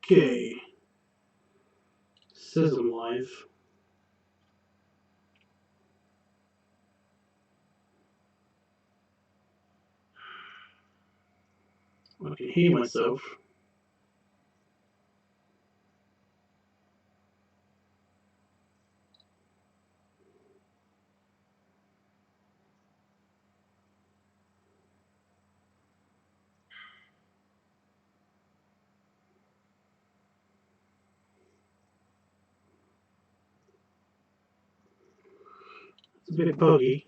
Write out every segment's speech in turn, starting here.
Okay, says I'm live. I can hear myself. It's a bit buggy.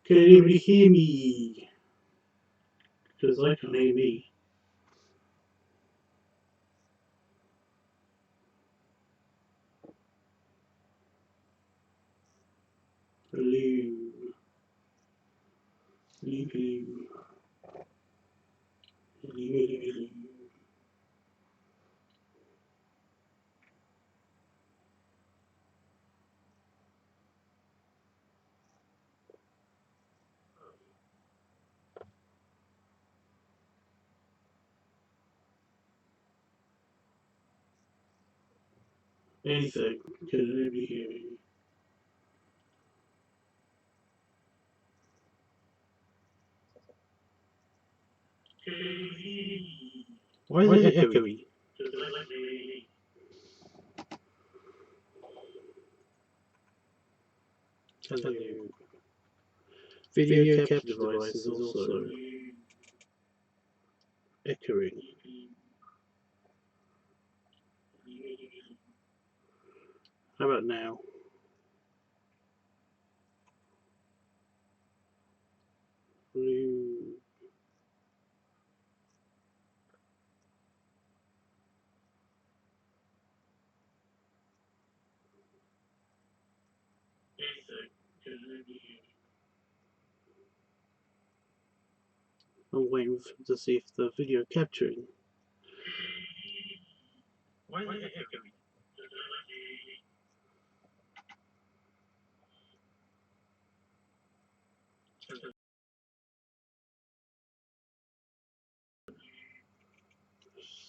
Can anybody hear me? Because I can hear me. Hello. Hello, hello. Hello, hello, hello. Anything. Can anybody hear me? Why is it echoey? Hello. Video capture device is also echoing. How about now? Hello. I'm waiting to see if the video capturing. Why is it echoing?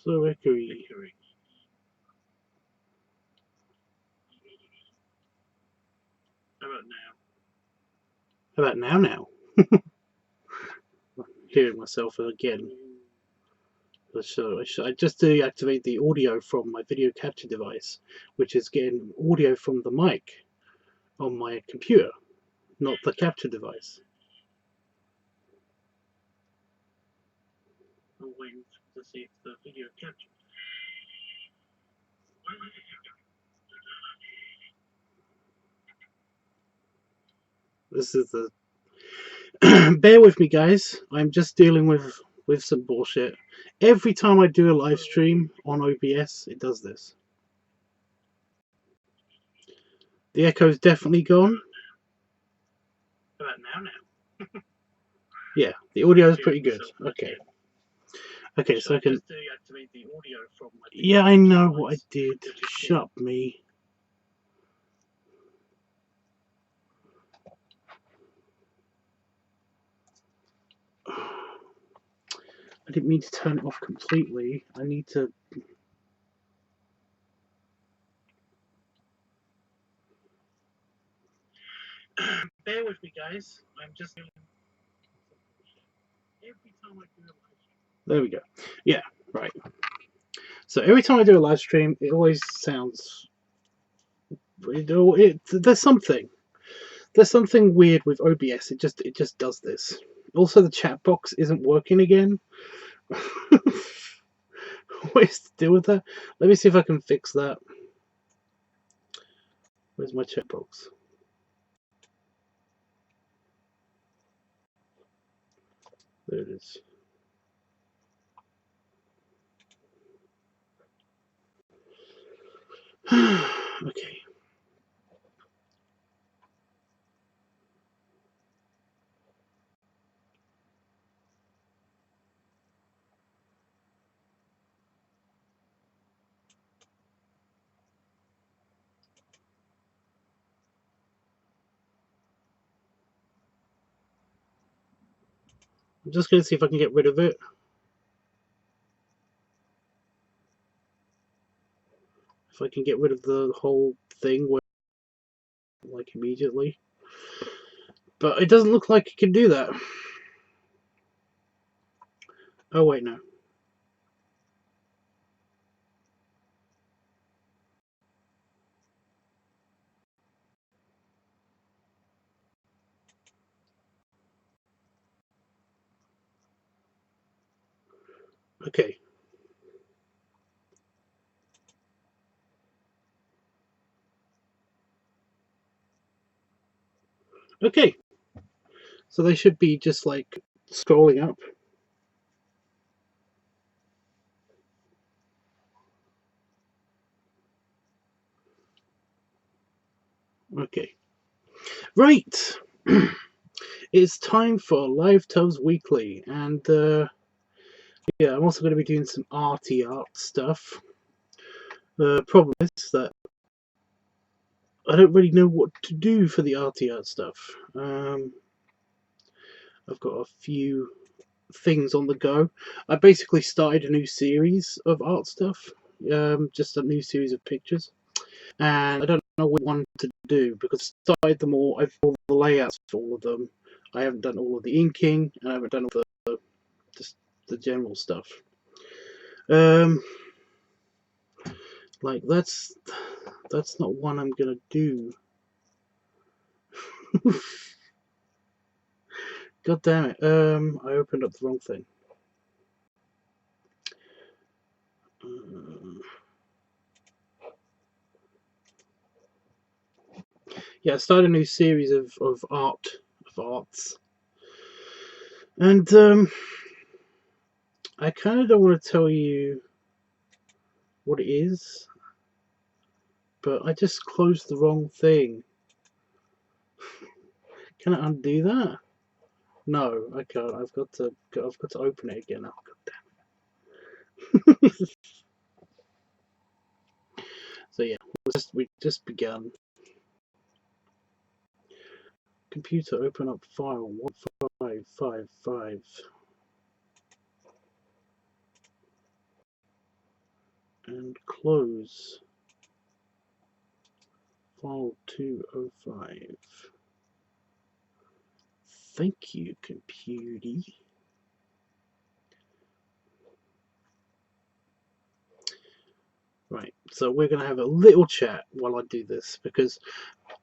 So echoey. How about now? How about now? Hearing myself again. So I just deactivate the audio from my video capture device, which is getting audio from the mic on my computer, not the capture device. I'm waiting to see if the video capture. This is the bear with me, guys. I'm just dealing with some bullshit. Every time I do a live stream on OBS, it does this. The echo's definitely gone. About now. Yeah, the audio is pretty good. Okay. Okay, so I can deactivate the audio from my. Yeah, I know what I did. Shut up, me. I didn't mean to turn it off completely. I need to... Bear with me, guys. I'm just doing... Every time I do a live stream. There we go. Yeah, right. So every time I do a live stream, it always sounds... There's something. There's something weird with OBS. It just does this. Also, the chat box isn't working again. What's to do with that? Let me see if I can fix that. Where's my chat box? There it is. Okay. I'm just going to see if I can get rid of it. If I can get rid of the whole thing, like immediately. But it doesn't look like it can do that. Oh wait, no. Okay. Okay. So they should be just like scrolling up. Okay. Right. It's time for LiveTUBBS Weekly, and yeah, I'm also going to be doing some arty art stuff. The problem is that I don't really know what to do for the arty art stuff. I've got a few things on the go. I basically started a new series of art stuff, just a new series of pictures, and I don't know what one to do because I started them all. I've all the layouts for all of them. I haven't done all of the inking, and I haven't done all just the general stuff. Like that's not one I'm gonna do. God damn it! I opened up the wrong thing. Yeah, I started a new series of arts, and I kind of don't want to tell you what it is, but I just closed the wrong thing. Can I undo that? No, I can't. I've got to open it again. Oh, God damn it. So yeah, we just begun. Computer, open up file 1555 and close file 205. Thank you, computer. Right, so we're going to have a little chat while I do this, because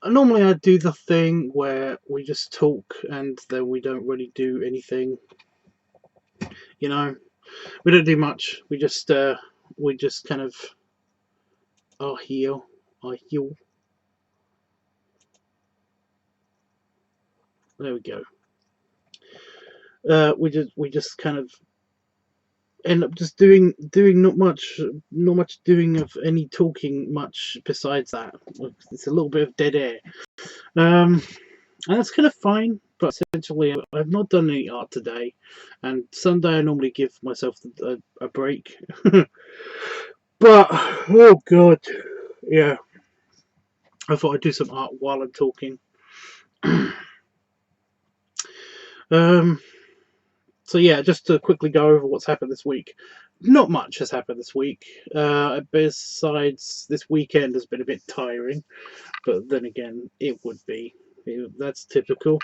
normally I do the thing where we just talk and then we don't really do anything. You know, we don't do much. We just kind of are here. There we go. We just kind of end up just doing not much doing of any talking much besides that. It's a little bit of dead air, and that's kind of fine. But essentially, I've not done any art today, and Sunday I normally give myself a break. But oh god, yeah, I thought I'd do some art while I'm talking. So yeah, just to quickly go over what's happened this week. Not much has happened this week. Besides, this weekend has been a bit tiring, but then again, it would be. That's typical.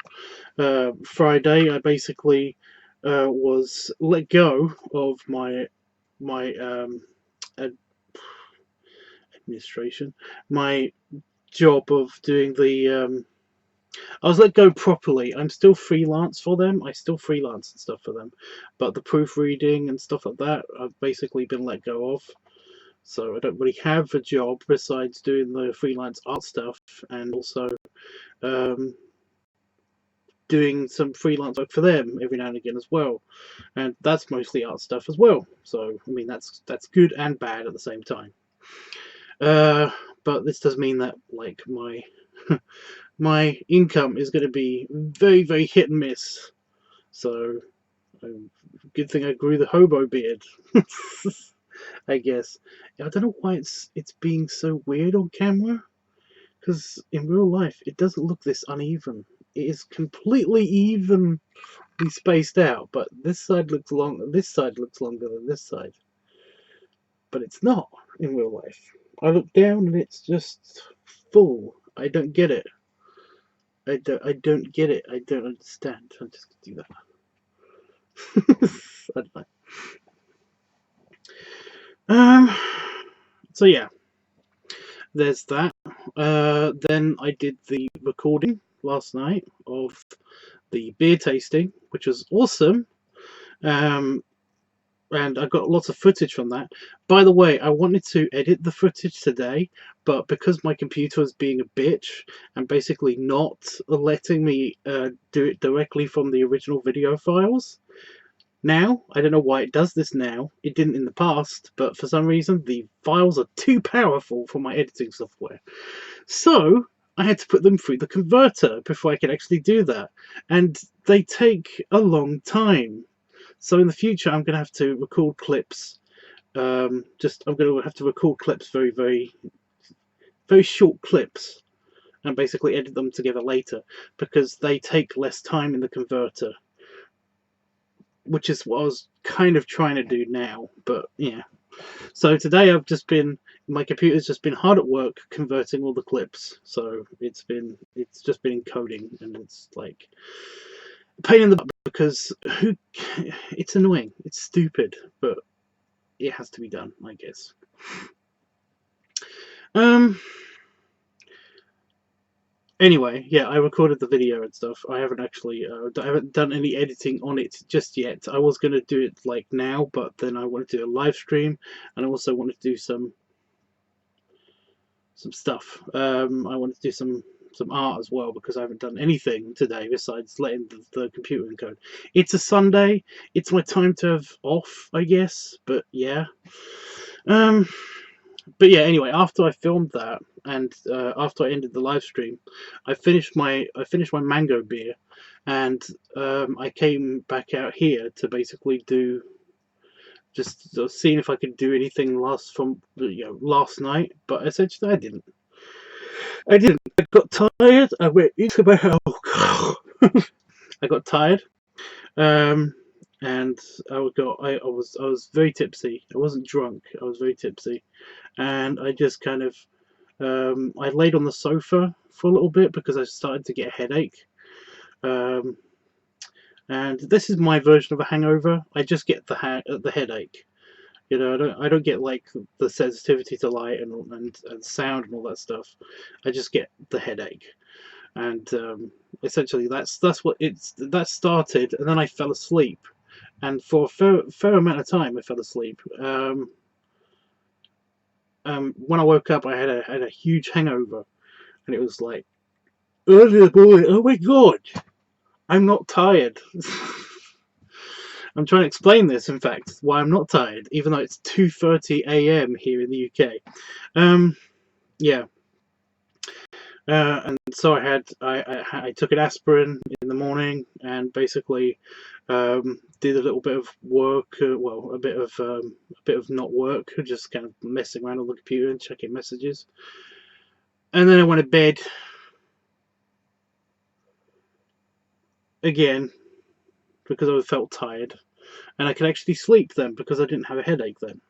Friday, I basically was let go of my administration, my job of doing the. I was let go properly. I'm still freelance for them. I still freelance and stuff for them, but the proofreading and stuff like that, I've basically been let go of. So I don't really have a job besides doing the freelance art stuff and also um, doing some freelance work for them every now and again as well. And that's mostly art stuff as well. So I mean that's good and bad at the same time. But this does mean that like my my income is going to be very, very hit and miss. So, good thing I grew the hobo beard. I guess. I don't know why it's being so weird on camera, because in real life it doesn't look this uneven. It is completely evenly spaced out, but this side looks long. This side looks longer than this side, but it's not in real life. I look down and it's just full. I don't get it. I don't get it. I don't understand. I'm just gonna do that. I don't know. So yeah, there's that. Then I did the recording last night of the beer tasting, which was awesome. And I got lots of footage from that. By the way, I wanted to edit the footage today, but because my computer was being a bitch and basically not letting me do it directly from the original video files, now, I don't know why it does this now, it didn't in the past, but for some reason the files are too powerful for my editing software. So, I had to put them through the converter before I could actually do that, and they take a long time. So in the future, I'm going to have to record clips. I'm going to have to record clips, very, very, very short clips, and basically edit them together later because they take less time in the converter, which is what I was kind of trying to do now. But yeah. So today my computer's just been hard at work converting all the clips. So it's just been encoding, and it's like a pain in the butt because it's annoying. It's stupid, but it has to be done, I guess. Anyway, yeah, I recorded the video and stuff. I haven't actually, I haven't done any editing on it just yet. I was going to do it like now, but then I wanted to do a live stream, and I also wanted to do some stuff. I wanted to do some art as well because I haven't done anything today besides letting the computer encode. It's a Sunday. It's my time to have off, I guess. But yeah. But yeah, anyway, after I filmed that and after I ended the live stream, I finished my mango beer, and I came back out here to basically do just seeing if I could do anything last night. But essentially, I didn't. I got tired. I went into my house. I got tired. And I was very tipsy. I wasn't drunk. I was very tipsy, and I just kind of I laid on the sofa for a little bit because I started to get a headache. And this is my version of a hangover. I just get the headache. You know, I don't get like the sensitivity to light and sound and all that stuff. I just get the headache, and essentially that started, and then I fell asleep, and for a fair amount of time I fell asleep. When I woke up, I had a huge hangover, and it was like, oh my god, I'm not tired. I'm trying to explain this, in fact, why I'm not tired, even though it's 2:30 a.m. here in the UK. Yeah. And so I took an aspirin in the morning and basically did a little bit of work, a bit of not work, just kind of messing around on the computer and checking messages. And then I went to bed again because I felt tired, and I could actually sleep then because I didn't have a headache then.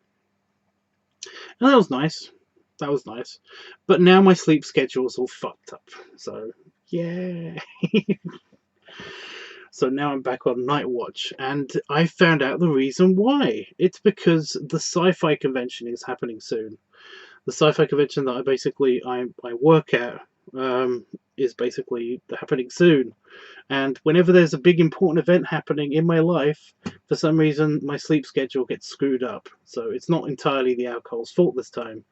And that was nice. That was nice. But now my sleep schedule's all fucked up. So, yeah. So now I'm back on night watch, and I found out the reason why. It's because the sci-fi convention is happening soon. The sci-fi convention that I work at is basically happening soon. And whenever there's a big important event happening in my life, for some reason my sleep schedule gets screwed up. So it's not entirely the alcohol's fault this time.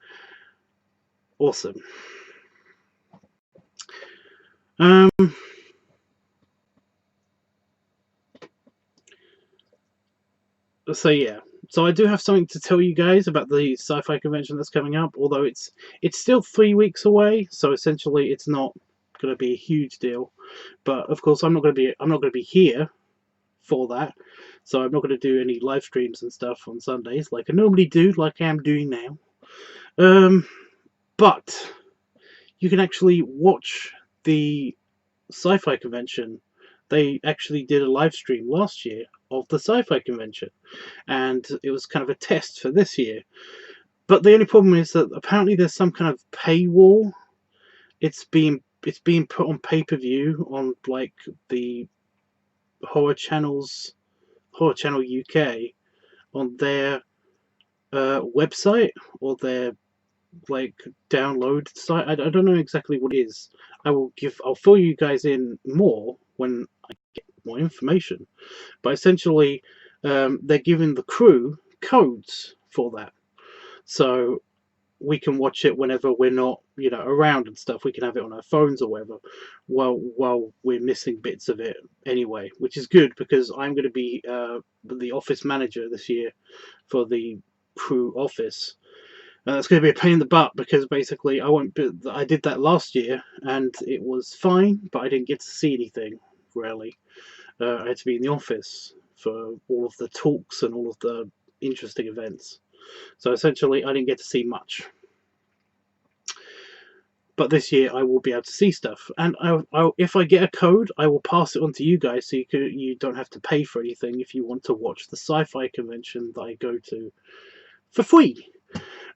Awesome. So yeah, so I do have something to tell you guys about the sci-fi convention that's coming up. Although it's still 3 weeks away, so essentially it's not going to be a huge deal. But of course, I'm not going to be here for that, so I'm not going to do any live streams and stuff on Sundays like I normally do, like I am doing now. But you can actually watch the sci-fi convention. They actually did a live stream last year of the sci-fi convention, and it was kind of a test for this year. But the only problem is that apparently there's some kind of paywall. It's being put on pay-per-view on like the Horror Channel UK on their website or their like download site. I don't know exactly what it is. I'll fill you guys in more when I get more information. But essentially, they're giving the crew codes for that, so we can watch it whenever we're not, around and stuff. We can have it on our phones or whatever, while we're missing bits of it anyway, which is good because I'm going to be the office manager this year for the crew office. It's going to be a pain in the butt because basically I did that last year and it was fine, but I didn't get to see anything really. I had to be in the office for all of the talks and all of the interesting events. So essentially, I didn't get to see much. But this year, I will be able to see stuff. And if I get a code, I will pass it on to you guys, so you don't have to pay for anything if you want to watch the sci-fi convention that I go to for free.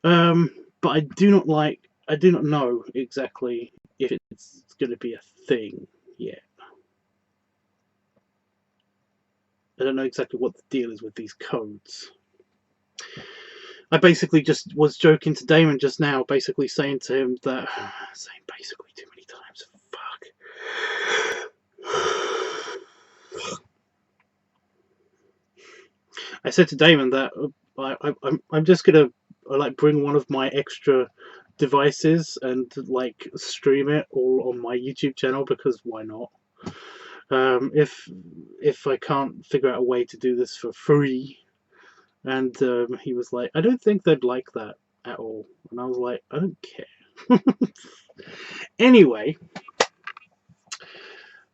But I do not know exactly if it's going to be a thing yet. I don't know exactly what the deal is with these codes. I basically just was joking to Damon just now, basically saying to him that... saying basically too many times. Fuck. I said to Damon that I'm just going to bring one of my extra devices and stream it all on my YouTube channel, because why not? If I can't figure out a way to do this for free. And he was like, I don't think they'd like that at all. And I was like, I don't care. Anyway,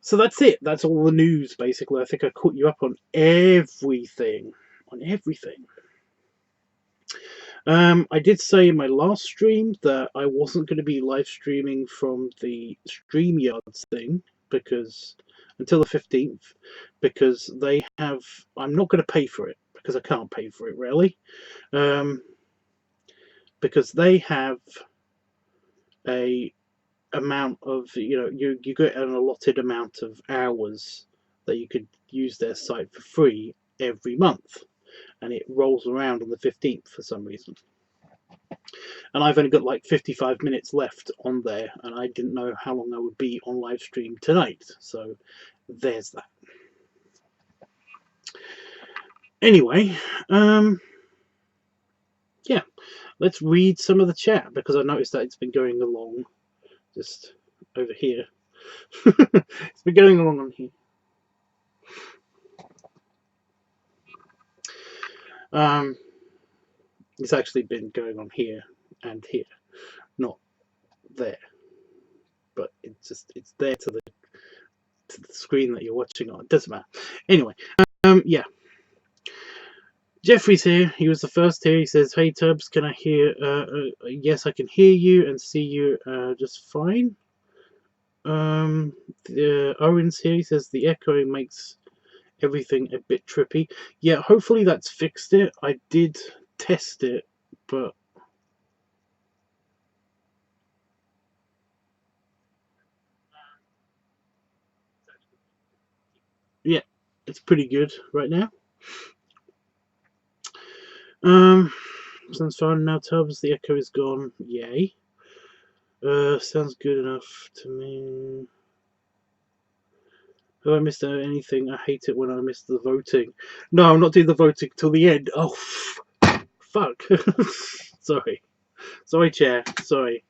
so that's it. That's all the news, basically. I think I caught you up on everything. I did say in my last stream that I wasn't going to be live streaming from the StreamYard thing until the 15th, because I'm not going to pay for it, because I can't pay for it really, because they have a amount of, you get an allotted amount of hours that you could use their site for free every month, and it rolls around on the 15th for some reason. And I've only got like 55 minutes left on there, and I didn't know how long I would be on live stream tonight, so there's that. Anyway, yeah, let's read some of the chat, because I noticed that it's been going along just over here. It's been going along on here. It's actually been going on here and here, not there, but it's there to the screen that you're watching on. It doesn't matter. Anyway, yeah. Jeffrey's here. He was the first here. He says, "Hey Tubbs, can I hear? Yes, I can hear you and see you just fine." Owen's here. He says the echoing makes everything a bit trippy. Yeah, hopefully that's fixed it. I did test it, but yeah, it's pretty good right now. Sounds fine now, Tubbs. The echo is gone. Yay. Sounds good enough to me. Have I missed out anything? I hate it when I miss the voting. No, I'm not doing the voting till the end. Oh, fuck. Sorry. Sorry, Chair. Sorry.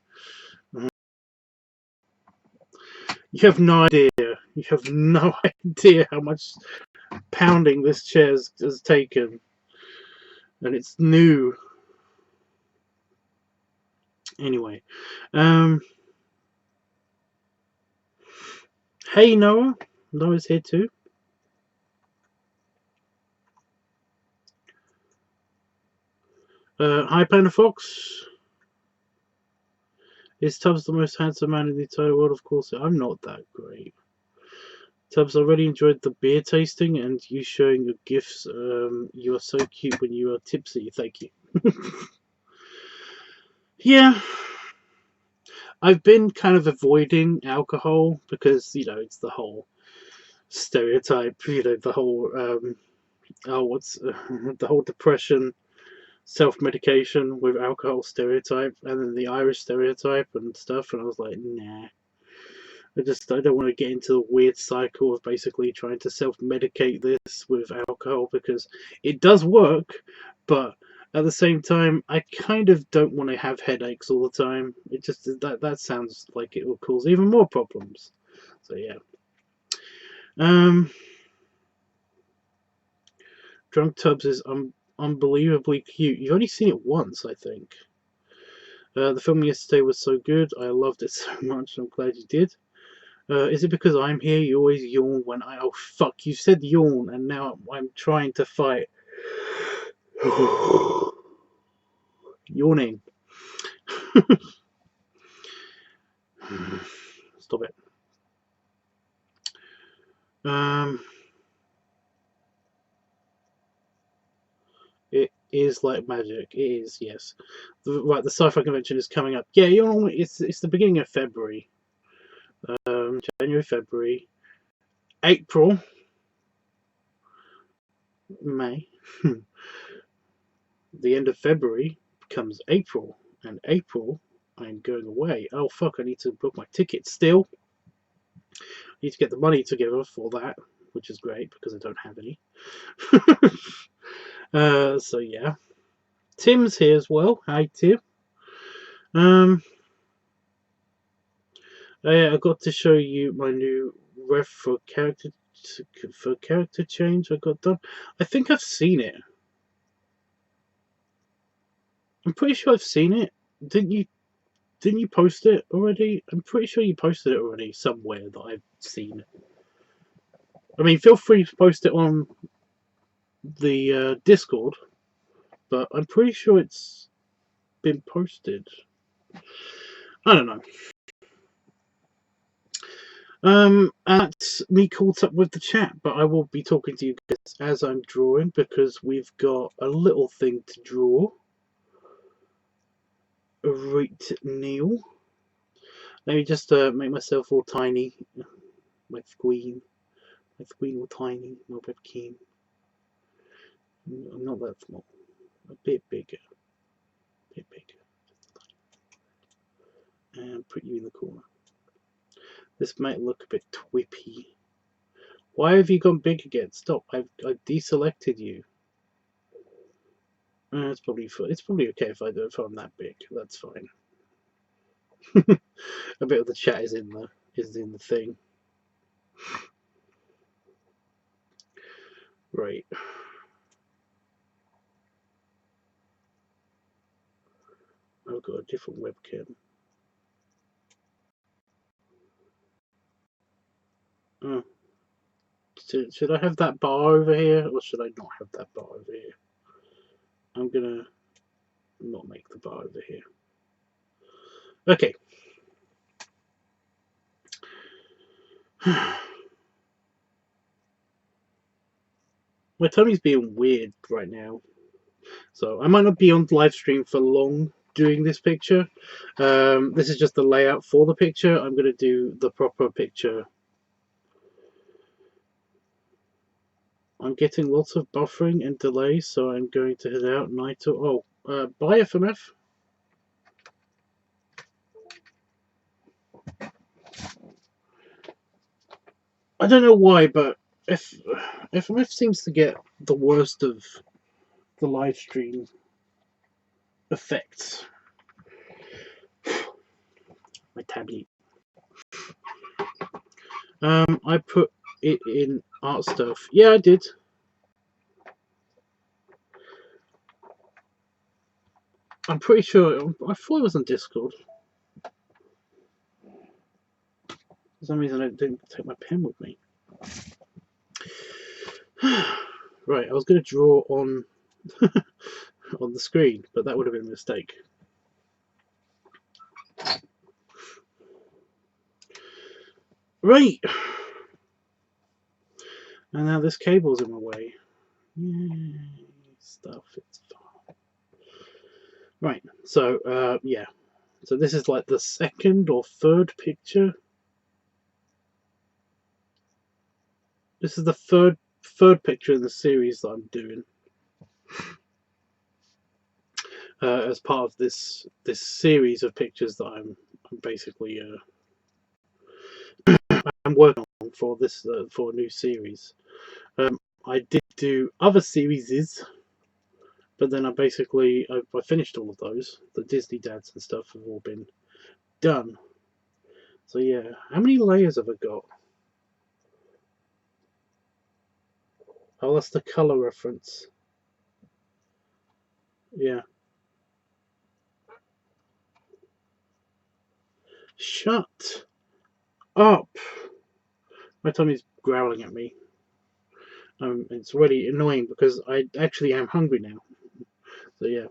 You have no idea. You have no idea how much pounding this chair has taken. And it's new. Anyway. Hey, Noah. Noah's here too. Hi, Panda Fox. Is Tubbs the most handsome man in the entire world? Of course, I'm not that great. Tubbs, I already enjoyed the beer tasting and you showing your gifts. You are so cute when you are tipsy. Thank you. Yeah. I've been kind of avoiding alcohol because, you know, it's the whole stereotype, you know, the whole, the whole depression, self-medication with alcohol stereotype, and then the Irish stereotype and stuff, and I was like, nah. I don't want to get into the weird cycle of basically trying to self-medicate this with alcohol because it does work, but at the same time, I kind of don't want to have headaches all the time. It just that sounds like it will cause even more problems. So yeah. Drunk Tubbs is unbelievably cute. You've only seen it once, I think. The film yesterday was so good. I loved it so much. I'm glad you did. Is it because I'm here? You always yawn when I... Oh, fuck, you said yawn, and now I'm trying to fight. Yawning. Stop it. It is like magic. It is, yes. Right, the sci-fi convention is coming up. Yeah, you know, it's the beginning of February. January, February, April, May. The end of February becomes April, and April I'm going away. Oh fuck! I need to book my ticket still. I need to get the money together for that, which is great because I don't have any. So yeah, Tim's here as well. Hi, Tim. I got to show you my new ref for character change I got done. I think I've seen it. I'm pretty sure I've seen it. Didn't you post it already? I'm pretty sure you posted it already somewhere that I've seen. I mean, feel free to post it on the Discord, but I'm pretty sure it's been posted. I don't know. That's me caught up with the chat, but I will be talking to you guys as I'm drawing because we've got a little thing to draw. Right, Neil. Let me just make myself all tiny. My queen all tiny. My webcam. Not that small. A bit bigger. And put you in the corner. This might look a bit twippy. Why have you gone big again? Stop! I've deselected you. It's probably okay if I'm that big. That's fine. A bit of the chat is in the thing. Right. I've got a different webcam. Oh. Should I have that bar over here, or should I not have that bar over here? I'm gonna not make the bar over here. Okay. My tummy's being weird right now, so I might not be on live stream for long doing this picture. This is just the layout for the picture. I'm going to do the proper picture. I'm getting lots of buffering and delay, so I'm going to head out. Naito. Oh, bye FMF. I don't know why, but FMF seems to get the worst of the live stream effects. My tablet. I put it in art stuff. Yeah, I did. I'm pretty sure. I thought it was on Discord. For some reason, I didn't take my pen with me. Right, I was going to draw on on the screen, but that would have been a mistake. Right, and now this cable's in my way. Yay, stuff. It's fine. Right, so yeah, so this is like the second or third picture. This is the third picture in the series that I'm doing as part of this series of pictures that I'm basically I'm working on for this for a new series. I did do other series, but then I finished all of those. The Disney dads and stuff have all been done. So yeah, how many layers have I got? Oh, that's the color reference. Yeah. Shut up. My tummy's growling at me. It's really annoying because I actually am hungry now. So yeah.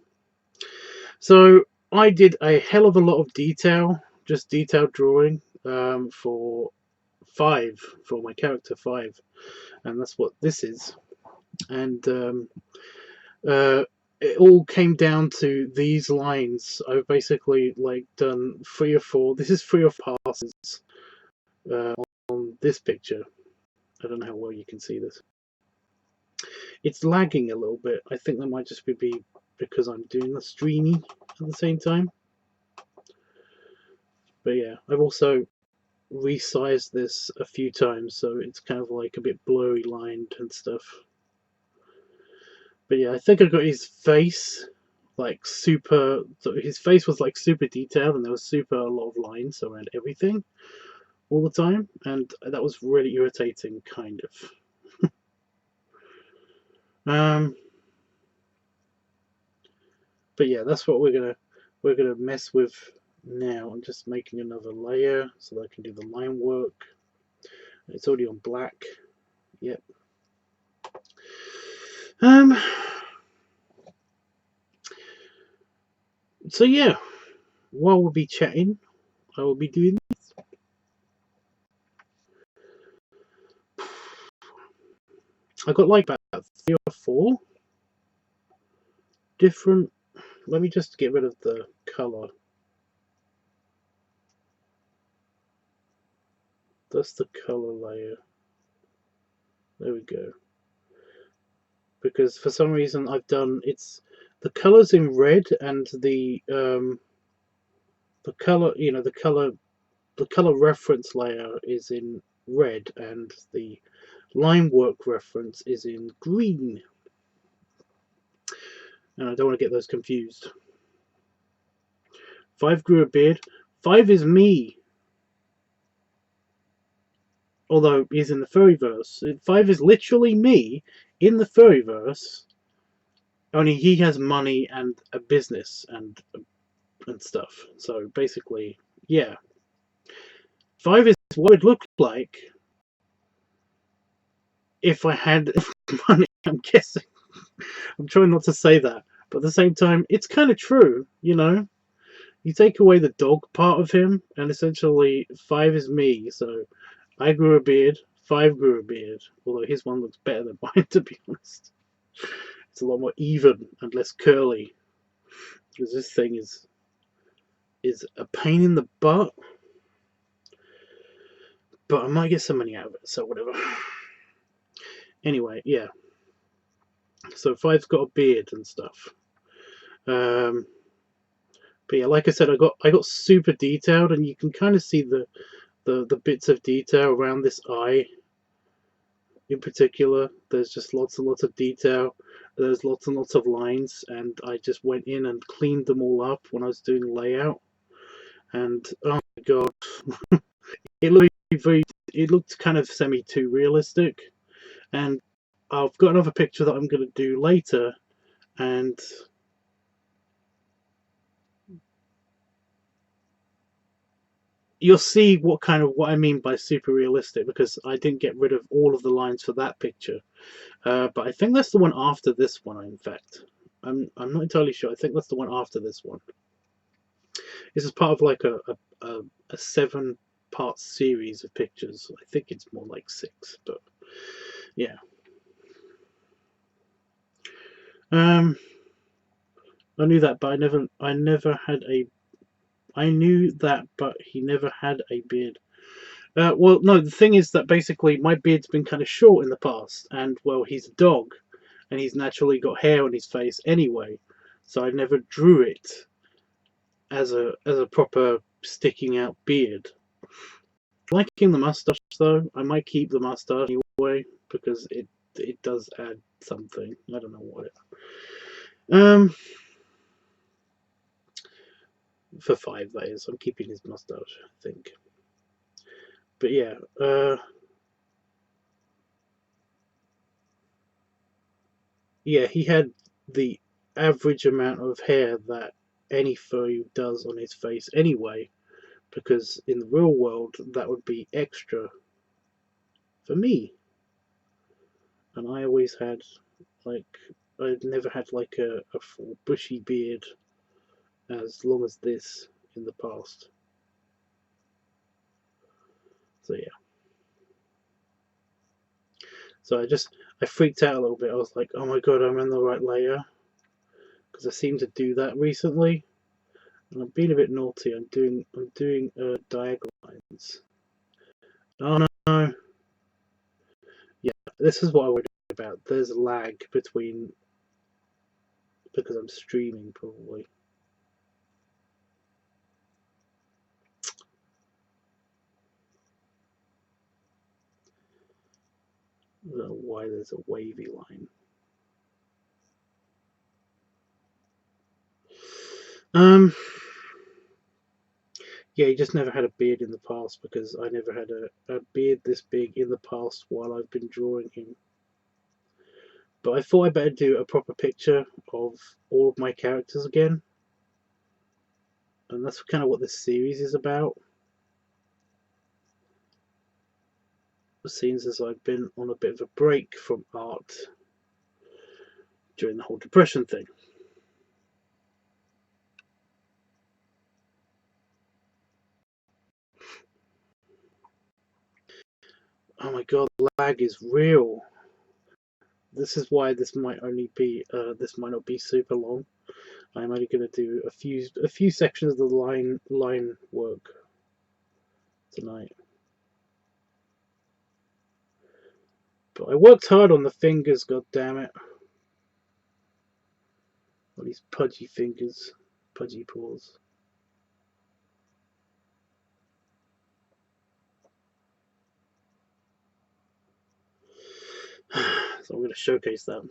So I did a hell of a lot of detail, just detailed drawing for my character 5, and that's what this is. And it all came down to these lines. I've basically done 3 or 4. This is 3 or 4 passes on this picture. I don't know how well you can see this. It's lagging a little bit. I think that might just be because I'm doing the streamie at the same time. But yeah, I've also resized this a few times, so it's kind of like a bit blurry lined and stuff. But yeah, I think I got his face super. So his face was super detailed, and there was a lot of lines around everything all the time, and that was really irritating, kind of. But yeah, that's what we're gonna mess with now. I'm just making another layer so that I can do the line work. It's already on black. Yep. So yeah, while we'll be chatting, I will be doing this. I got about 3 or 4 different. Let me just get rid of the color. That's the color layer. There we go. Because for some reason I've done the colors in red, and the color, the color reference layer is in red, and the line work reference is in green. And I don't want to get those confused. 5 grew a beard. 5 is me. Although he's in the furryverse. 5 is literally me in the furryverse. Only he has money and a business and stuff. So basically, yeah. 5 is what it would look like if I had money, I'm guessing. I'm trying not to say that. But at the same time, it's kind of true, you know. You take away the dog part of him, and essentially 5 is me. So I grew a beard. 5 grew a beard, although his one looks better than mine, to be honest. It's a lot more even and less curly, because this thing is a pain in the butt. But I might get some money out of it, so whatever. Anyway, yeah. So 5's got a beard and stuff. But yeah, like I said, I got super detailed, and you can kind of see the bits of detail around this eye in particular. There's just lots and lots of detail. There's lots and lots of lines, and I just went in and cleaned them all up when I was doing layout. And oh my god, it looked kind of too realistic. And I've got another picture that I'm going to do later, and you'll see what I mean by super realistic, because I didn't get rid of all of the lines for that picture. But I think that's the one after this one. In fact, I'm not entirely sure. I think that's the one after this one. This is part of like a 7-part series of pictures. I think it's more like 6, but yeah. I knew that, but I never had a. I knew that, but he never had a beard. Well, no, the thing is that basically my beard's been kind of short in the past, and well, he's a dog, and he's naturally got hair on his face anyway, so I never drew it as a proper sticking out beard. Liking the mustache though, I might keep the mustache anyway, because it does add something. I don't know what it. For 5, that is. I'm keeping his mustache, I think. But yeah, yeah, he had the average amount of hair that any furry does on his face anyway, because in the real world that would be extra for me. And I always had, like, I'd never had like a full bushy beard as long as this in the past. So yeah. So I freaked out a little bit. I was like, oh my god, I'm in the right layer, because I seem to do that recently, and I'm being a bit naughty. I'm doing diagonal lines. Oh no. Yeah, this is what I worried about. There's lag between, because I'm streaming probably. I don't know why there's a wavy line. Yeah, he just never had a beard in the past, because I never had a beard this big in the past while I've been drawing him. But I thought I'd better do a proper picture of all of my characters again. And that's kind of what this series is about. It seems as I've been on a bit of a break from art during the whole depression thing. Oh my god, lag is real. This is why this might only be this might not be super long. I'm only going to do a few sections of the line work tonight. But I worked hard on the fingers, god damn it. All these pudgy fingers, pudgy paws. So I'm going to showcase that.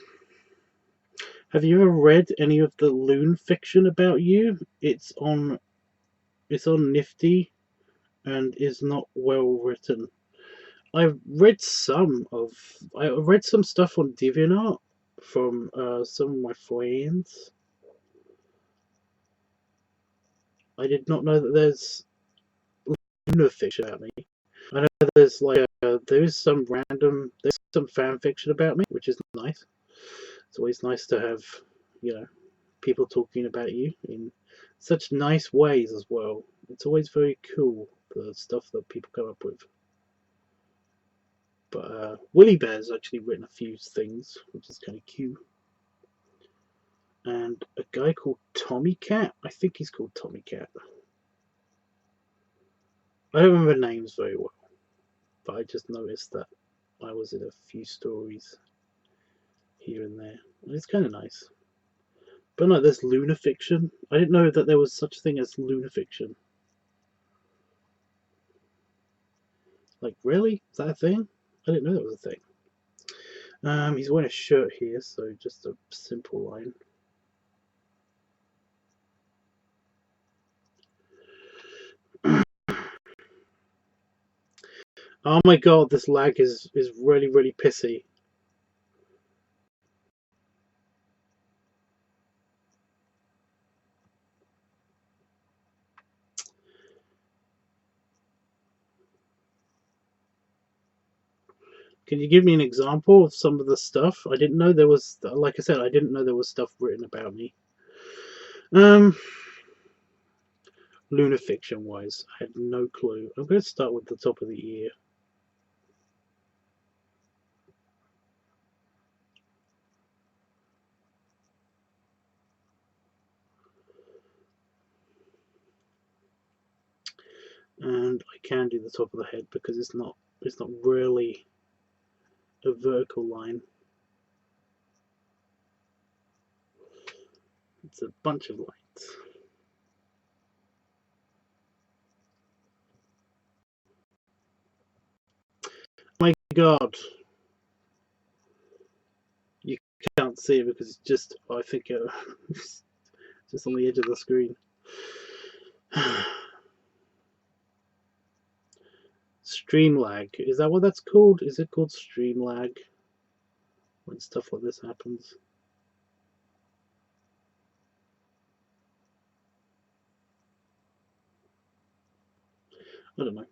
Have you ever read any of the Loon fiction about you? It's on Nifty and is not well written. I've read some stuff on DeviantArt from some of my friends. I did not know that there's Luna fiction about me. I know there's there's some fan fiction about me, which is nice. It's always nice to have, people talking about you in such nice ways as well. It's always very cool, the stuff that people come up with. But Willie Bear's actually written a few things, which is kind of cute. And a guy called Tommy Cat. I think he's called Tommy Cat. I don't remember names very well, but I just noticed that I was in a few stories here and there. And it's kind of nice. But no, there's lunar fiction. I didn't know that there was such a thing as lunar fiction. Like, really? Is that a thing? I didn't know that was a thing. He's wearing a shirt here, so just a simple line. Oh my god, this lag is really, really pissy. Can you give me an example of some of the stuff? I didn't know there was, like I said, I didn't know there was stuff written about me. Lunar fiction wise, I had no clue. I'm going to start with the top of the ear. And I can do the top of the head because it's not really a vertical line. It's a bunch of lines. My god, you can't see it because it's just, I think it's just on the edge of the screen. Stream lag, is that what that's called? Is it called stream lag when stuff like this happens? I don't know.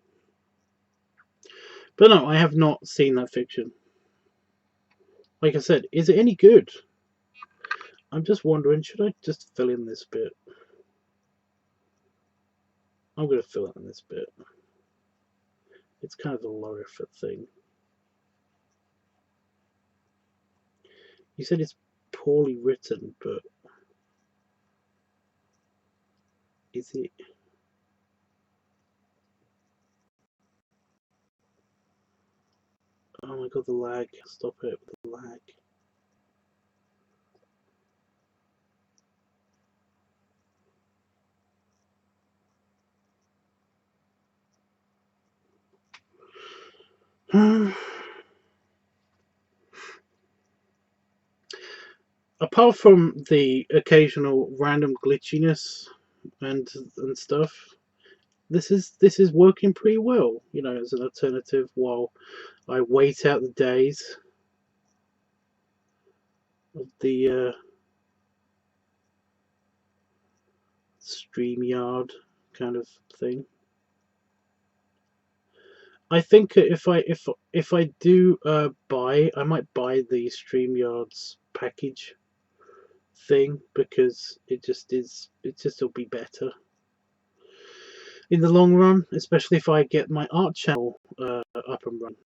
But no, I have not seen that fiction. Like I said, is it any good? I'm just wondering, should I just fill in this bit? I'm going to fill in this bit. It's kind of a lower effort thing. You said it's poorly written, but is it? Oh my god, the lag. Stop it with the lag. Apart from the occasional random glitchiness and stuff, this is working pretty well, you know, as an alternative while I wait out the days of the StreamYard kind of thing. I think if I do buy, I might buy the StreamYard's package thing because it just will be better in the long run, especially if I get my art channel up and running.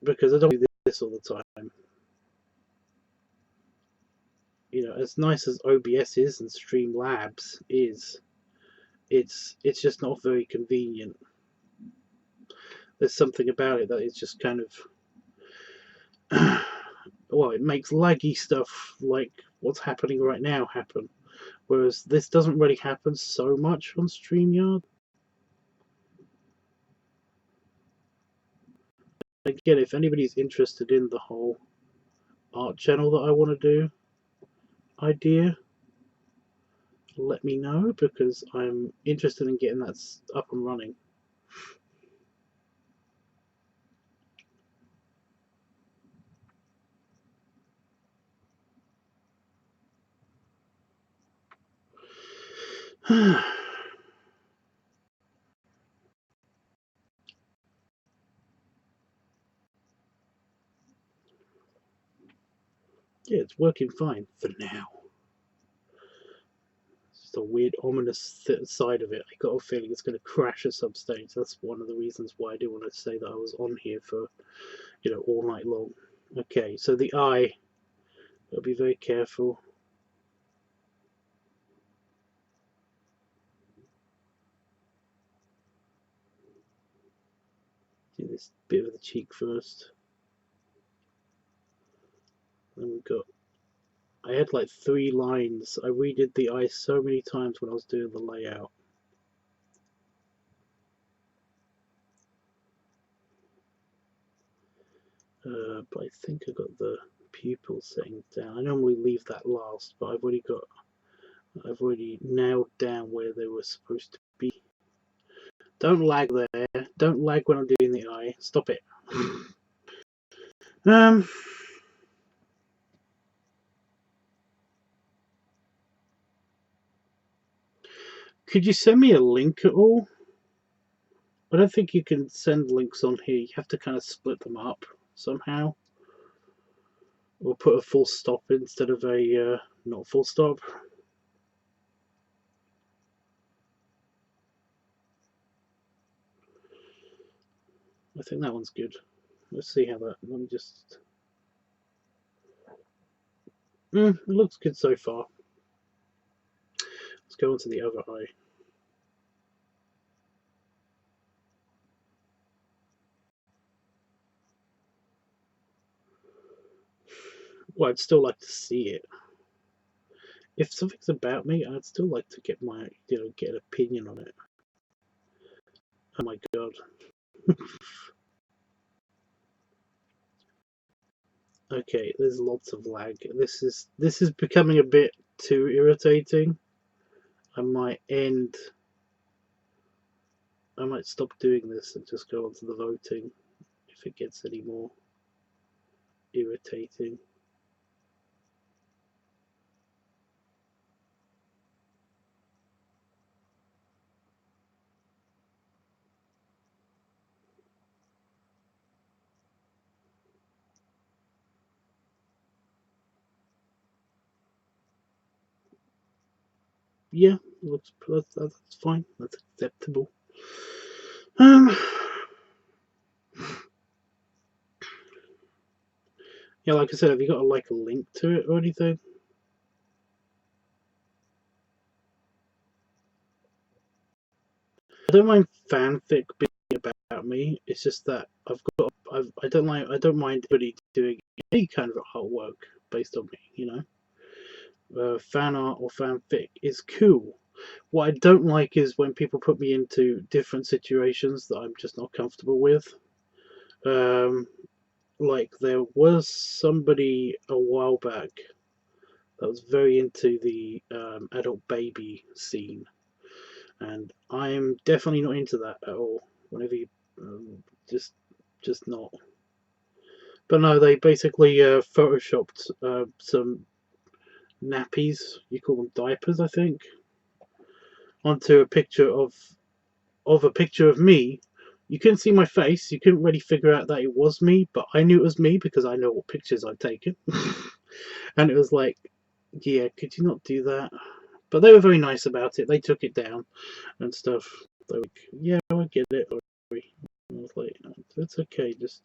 Because I don't do this all the time. You know, as nice as OBS is and Streamlabs is, it's just not very convenient. There's something about it that is just kind of well, it makes laggy stuff like what's happening right now happen, whereas this doesn't really happen so much on StreamYard. Again, if anybody's interested in the whole art channel that I want to do idea, let me know because I'm interested in getting that up and running. Yeah, it's working fine for now. just a weird, ominous side of it. I got a feeling it's going to crash at some stage. That's one of the reasons why I do want to say that I was on here for, you know, all night long. Okay, so the eye. I'll be very careful. Do this bit of the cheek first. Then we've got. I had like 3 lines. I redid the eye so many times when I was doing the layout. But I think I got the pupil setting down. I normally leave that last, but I've already nailed down where they were supposed to be. Don't lag there. Don't lag when I'm doing the eye. Stop it. Could you send me a link at all? I don't think you can send links on here. You have to kind of split them up somehow. Or put a full stop instead of a not full stop. I think that one's good. Let's see how that. Let me just. It looks good so far. Let's go on to the other eye. Well, I'd still like to see it. If something's about me, I'd still like to get my, get an opinion on it. Oh my god. Okay, there's lots of lag. This is becoming a bit too irritating. I might stop doing this and just go on to the voting if it gets any more irritating. Yeah, that's fine. That's acceptable. Yeah, like I said, have you got a link to it or anything? I don't mind fanfic being about me. It's just that I don't mind anybody doing any kind of artwork based on me. Fan art or fanfic is cool. What I don't like is when people put me into different situations that I'm just not comfortable with. Like there was somebody a while back that was very into the adult baby scene, and I'm definitely not into that at all. Whenever you just not. But no, they basically photoshopped some nappies. You call them diapers, I think, onto a picture of a picture of me. You couldn't see my face. You couldn't really figure out that it was me, but I knew it was me because I know what pictures I'd taken. And it was like, yeah, could you not do that? But they were very nice about it. They took it down and stuff. They were like, yeah, I get it. I was like, it's okay, just,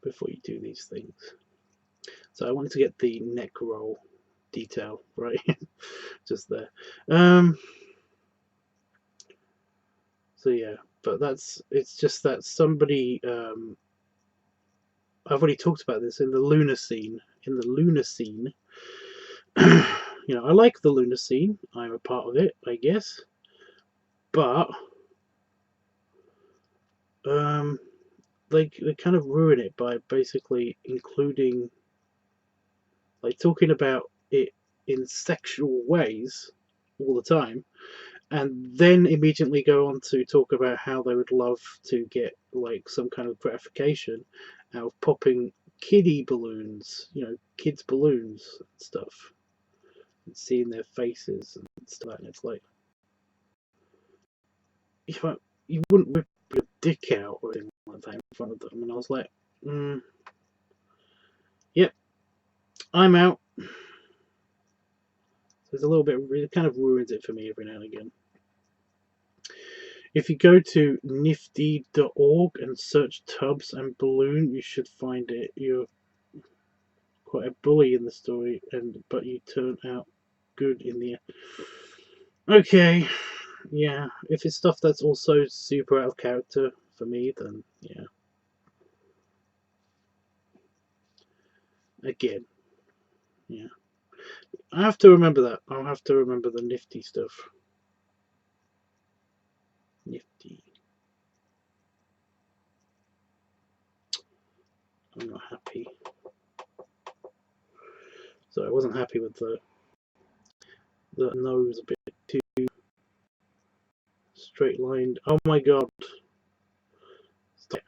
before you do these things. So I wanted to get the neck roll detail right, just there. So yeah, but it's just that somebody, I've already talked about this in the lunar scene. I like the lunar scene. I'm a part of it, I guess. But they kind of ruin it by basically including, talking about it in sexual ways all the time, and then immediately go on to talk about how they would love to get some kind of gratification out of popping kiddie balloons, kids' balloons and stuff, and seeing their faces and stuff. And it's like, you wouldn't whip your dick out or anything like that in front of them. And I was like, yep, I'm out. So it's a little bit, it kind of ruins it for me every now and again. If you go to nifty.org and search tubs and balloon, you should find it. You're quite a bully in the story, but you turn out good in the end. Okay, yeah. If it's stuff that's also super out of character for me, then yeah. Again, yeah. I have to remember that. I'll have to remember the nifty stuff. Nifty. I'm not happy. So I wasn't happy with the nose a bit too straight lined. Oh my god. Stop.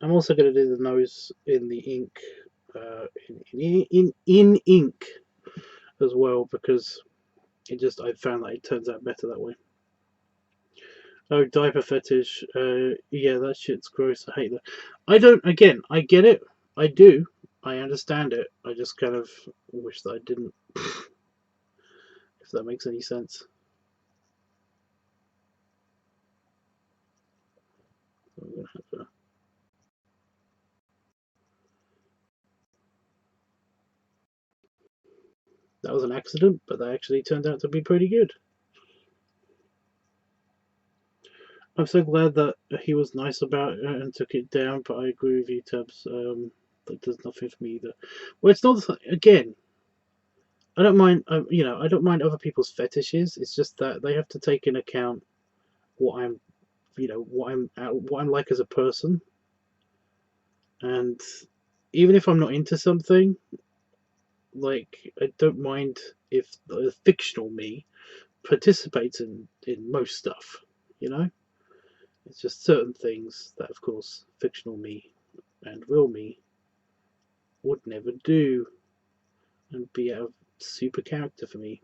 I'm also going to do the nose in the ink, in ink as well, because I found that it turns out better that way. Oh, diaper fetish. Yeah, that shit's gross. I hate that. I don't. Again, I get it. I do. I understand it. I just kind of wish that I didn't. If that makes any sense. I'm gonna have to. That was an accident, but that actually turned out to be pretty good. I'm so glad that he was nice about it and took it down, but I agree with you, Tubbs. That does nothing for me either. Well, it's not, again, I don't mind, I don't mind other people's fetishes. It's just that they have to take into account what I'm, what I'm like as a person. And even if I'm not into something, like, I don't mind if the fictional me participates in most stuff, you know? It's just certain things that, of course, fictional me and real me would never do and be a super character for me.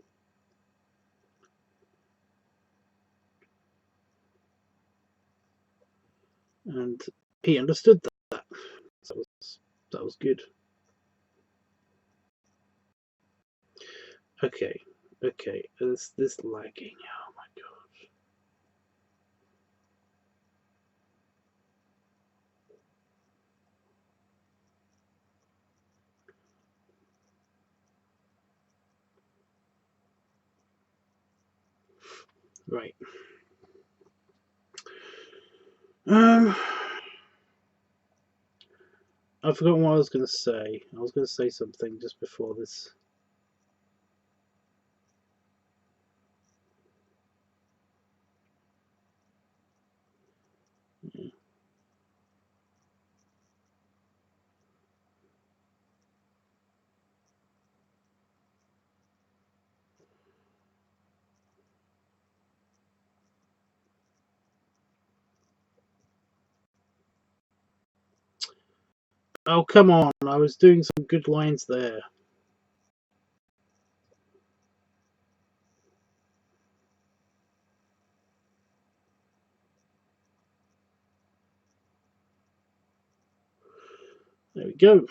And he understood that. So that was good. Okay, this lagging. Oh my god. Right. I've forgotten what I was going to say. I was going to say something just before this. Yeah. Oh, come on. I was doing some good lines there. There we go.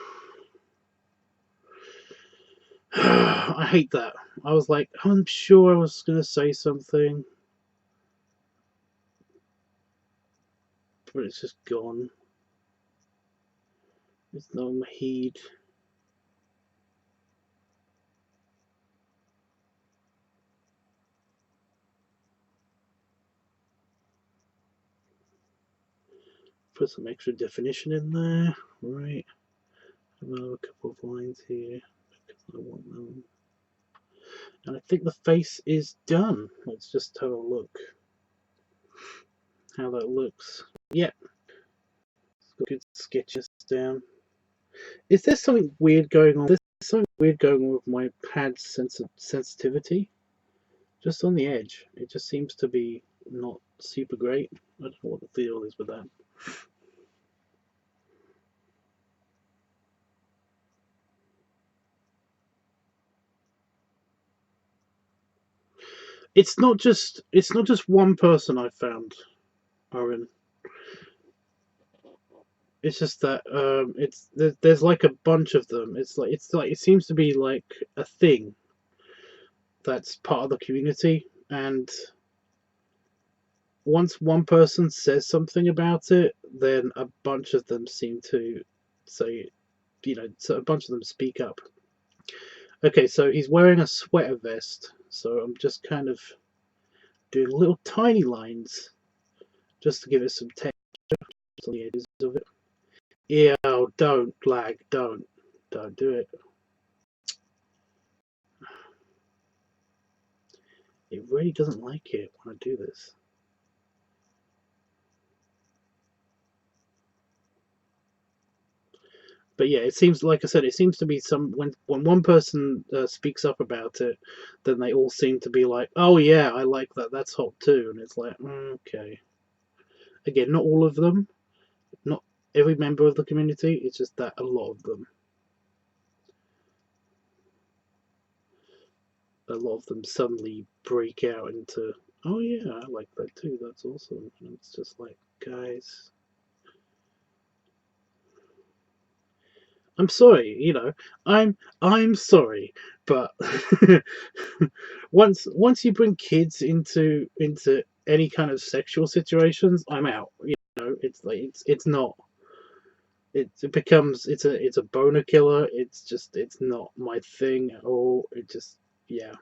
I hate that. I was like, I'm sure I was going to say something, but it's just gone. There's no Mahid. Put some extra definition in there. Right. Another couple of lines here because I want them. And I think the face is done. Let's just have a look how that looks. Yep. It's got good sketches down. Is there something weird going on? There's something weird going on with my pad sensitivity. Just on the edge. It just seems to be not super great. I don't know what the deal is with that. It's not just one person I've found, Aaron. It's just that there's like a bunch of them. It's like it seems to be like a thing that's part of the community, and once one person says something about it, then a bunch of them seem to say, so a bunch of them speak up. Okay, so he's wearing a sweater vest, so I'm just kind of doing little tiny lines just to give it some texture on the edges of it. Yeah, oh, don't lag, don't do it. It really doesn't like it when I do this. But yeah, it seems, like I said, it seems to be when one person speaks up about it, then they all seem to be like, oh yeah, I like that, that's hot too, and it's like, okay. Again, not all of them, not every member of the community, it's just that a lot of them. A lot of them suddenly break out into, oh yeah, I like that too, that's awesome. And it's just like, guys, I'm sorry, I'm sorry, but once you bring kids into any kind of sexual situations, I'm out. It's like it's not. It becomes it's a boner killer. It's not my thing at all. It just, yeah.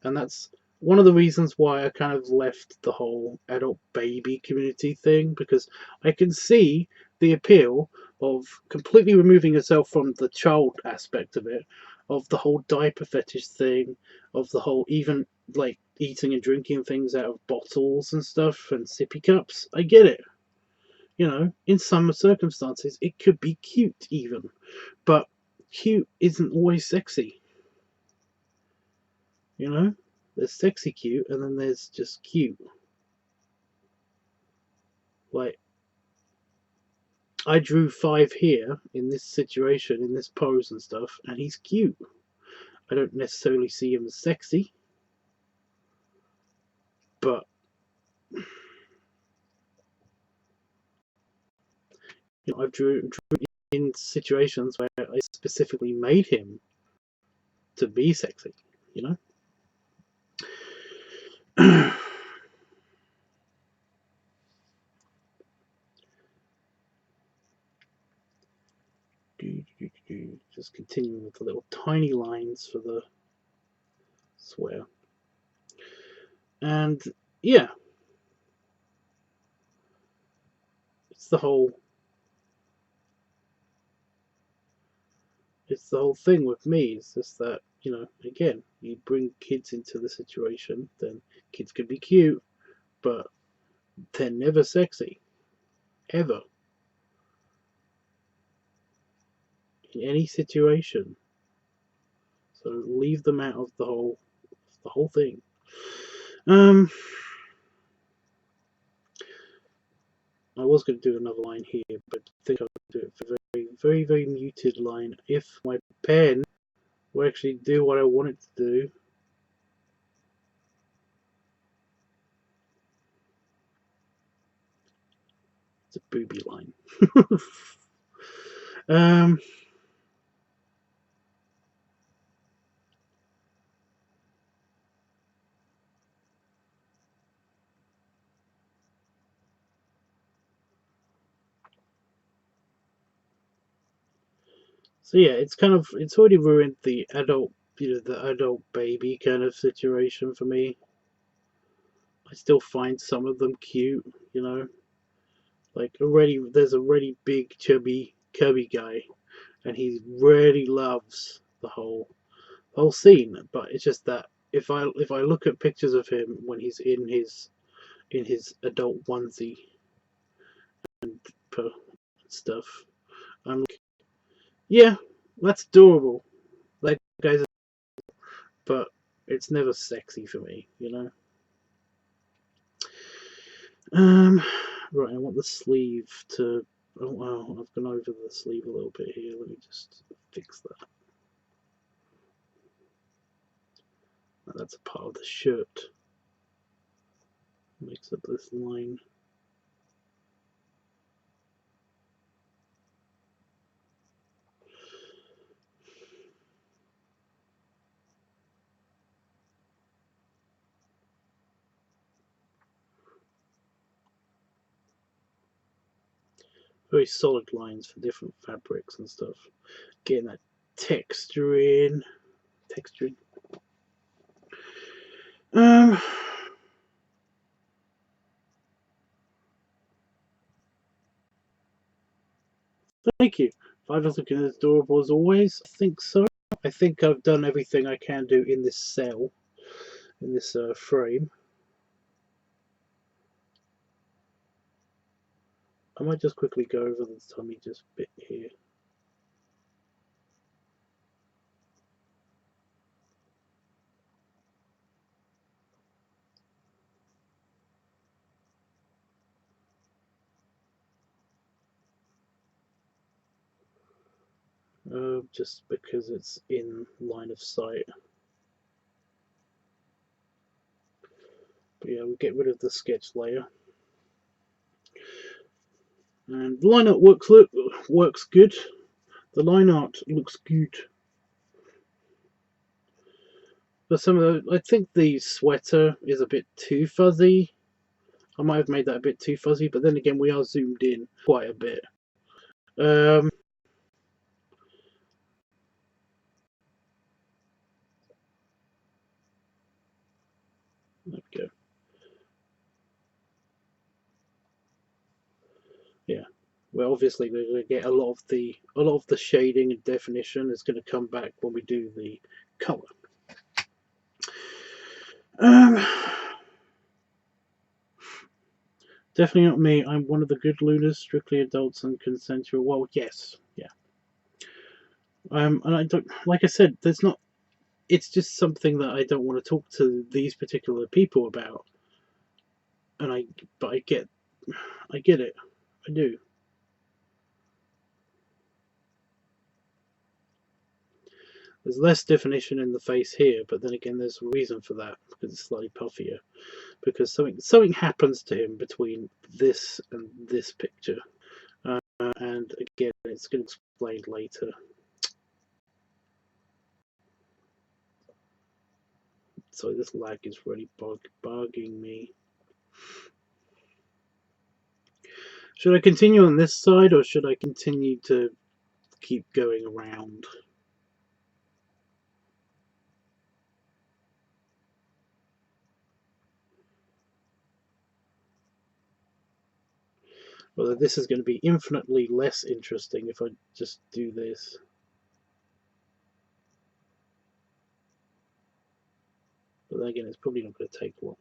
And that's one of the reasons why I kind of left the whole adult baby community thing, because I can see the appeal of completely removing yourself from the child aspect of it, of the whole diaper fetish thing, of the whole even like eating and drinking things out of bottles and stuff and sippy cups. I get it. In some circumstances it could be cute even, but cute isn't always sexy. There's sexy cute, and then there's just cute. Like, I drew 5 here in this situation, in this pose and stuff, and he's cute. I don't necessarily see him as sexy, but I've drew in situations where I specifically made him to be sexy, you know? Just continuing with the little tiny lines for the swear. And yeah, it's the whole thing with me. It's just that, again, you bring kids into the situation, then kids can be cute, but they're never sexy, ever, in any situation. So leave them out of the whole thing. I was going to do another line here, but I think I'll do it for a very, very, very muted line. If my pen will actually do what I want it to do. It's a booby line. So yeah, it's already ruined the adult, the adult baby kind of situation for me. I still find some of them cute, like there's a really big chubby cubby guy, and he really loves the whole scene. But it's just that if I look at pictures of him when he's in his adult onesie and stuff, I'm like, yeah, that's adorable. That guy's, but it's never sexy for me. Right, I want the sleeve to... Oh, wow, I've gone over the sleeve a little bit here. Let me just fix that. That's a part of the shirt. Makes up this line. Very solid lines for different fabrics and stuff. Getting that texture in. Thank you. Fiverr's looking as adorable as always. I think so. I think I've done everything I can do in this cell, in this frame. I might just quickly go over the tummy just bit here. Just because it's in line of sight. But yeah, we'll get rid of the sketch layer. And the line art works good. The line art looks good. But some of the, I think the sweater is a bit too fuzzy. I might have made that a bit too fuzzy, but then again, we are zoomed in quite a bit. There we go. Yeah. Well, obviously we're going to get a lot of the shading and definition is going to come back when we do the color. Definitely not me. I'm one of the good Lunas, strictly adults and consensual. Well, yes, yeah. And I don't, like I said, there's not. It's just something that I don't want to talk to these particular people about. And but I get it. I do. There's less definition in the face here, but then again, there's a reason for that because it's slightly puffier. Because something happens to him between this and this picture, and again, it's going to be explained later. So this lag is really bugging me. Should I continue on this side, or should I continue to keep going around? Well, this is going to be infinitely less interesting if I just do this. But then again, it's probably not going to take long.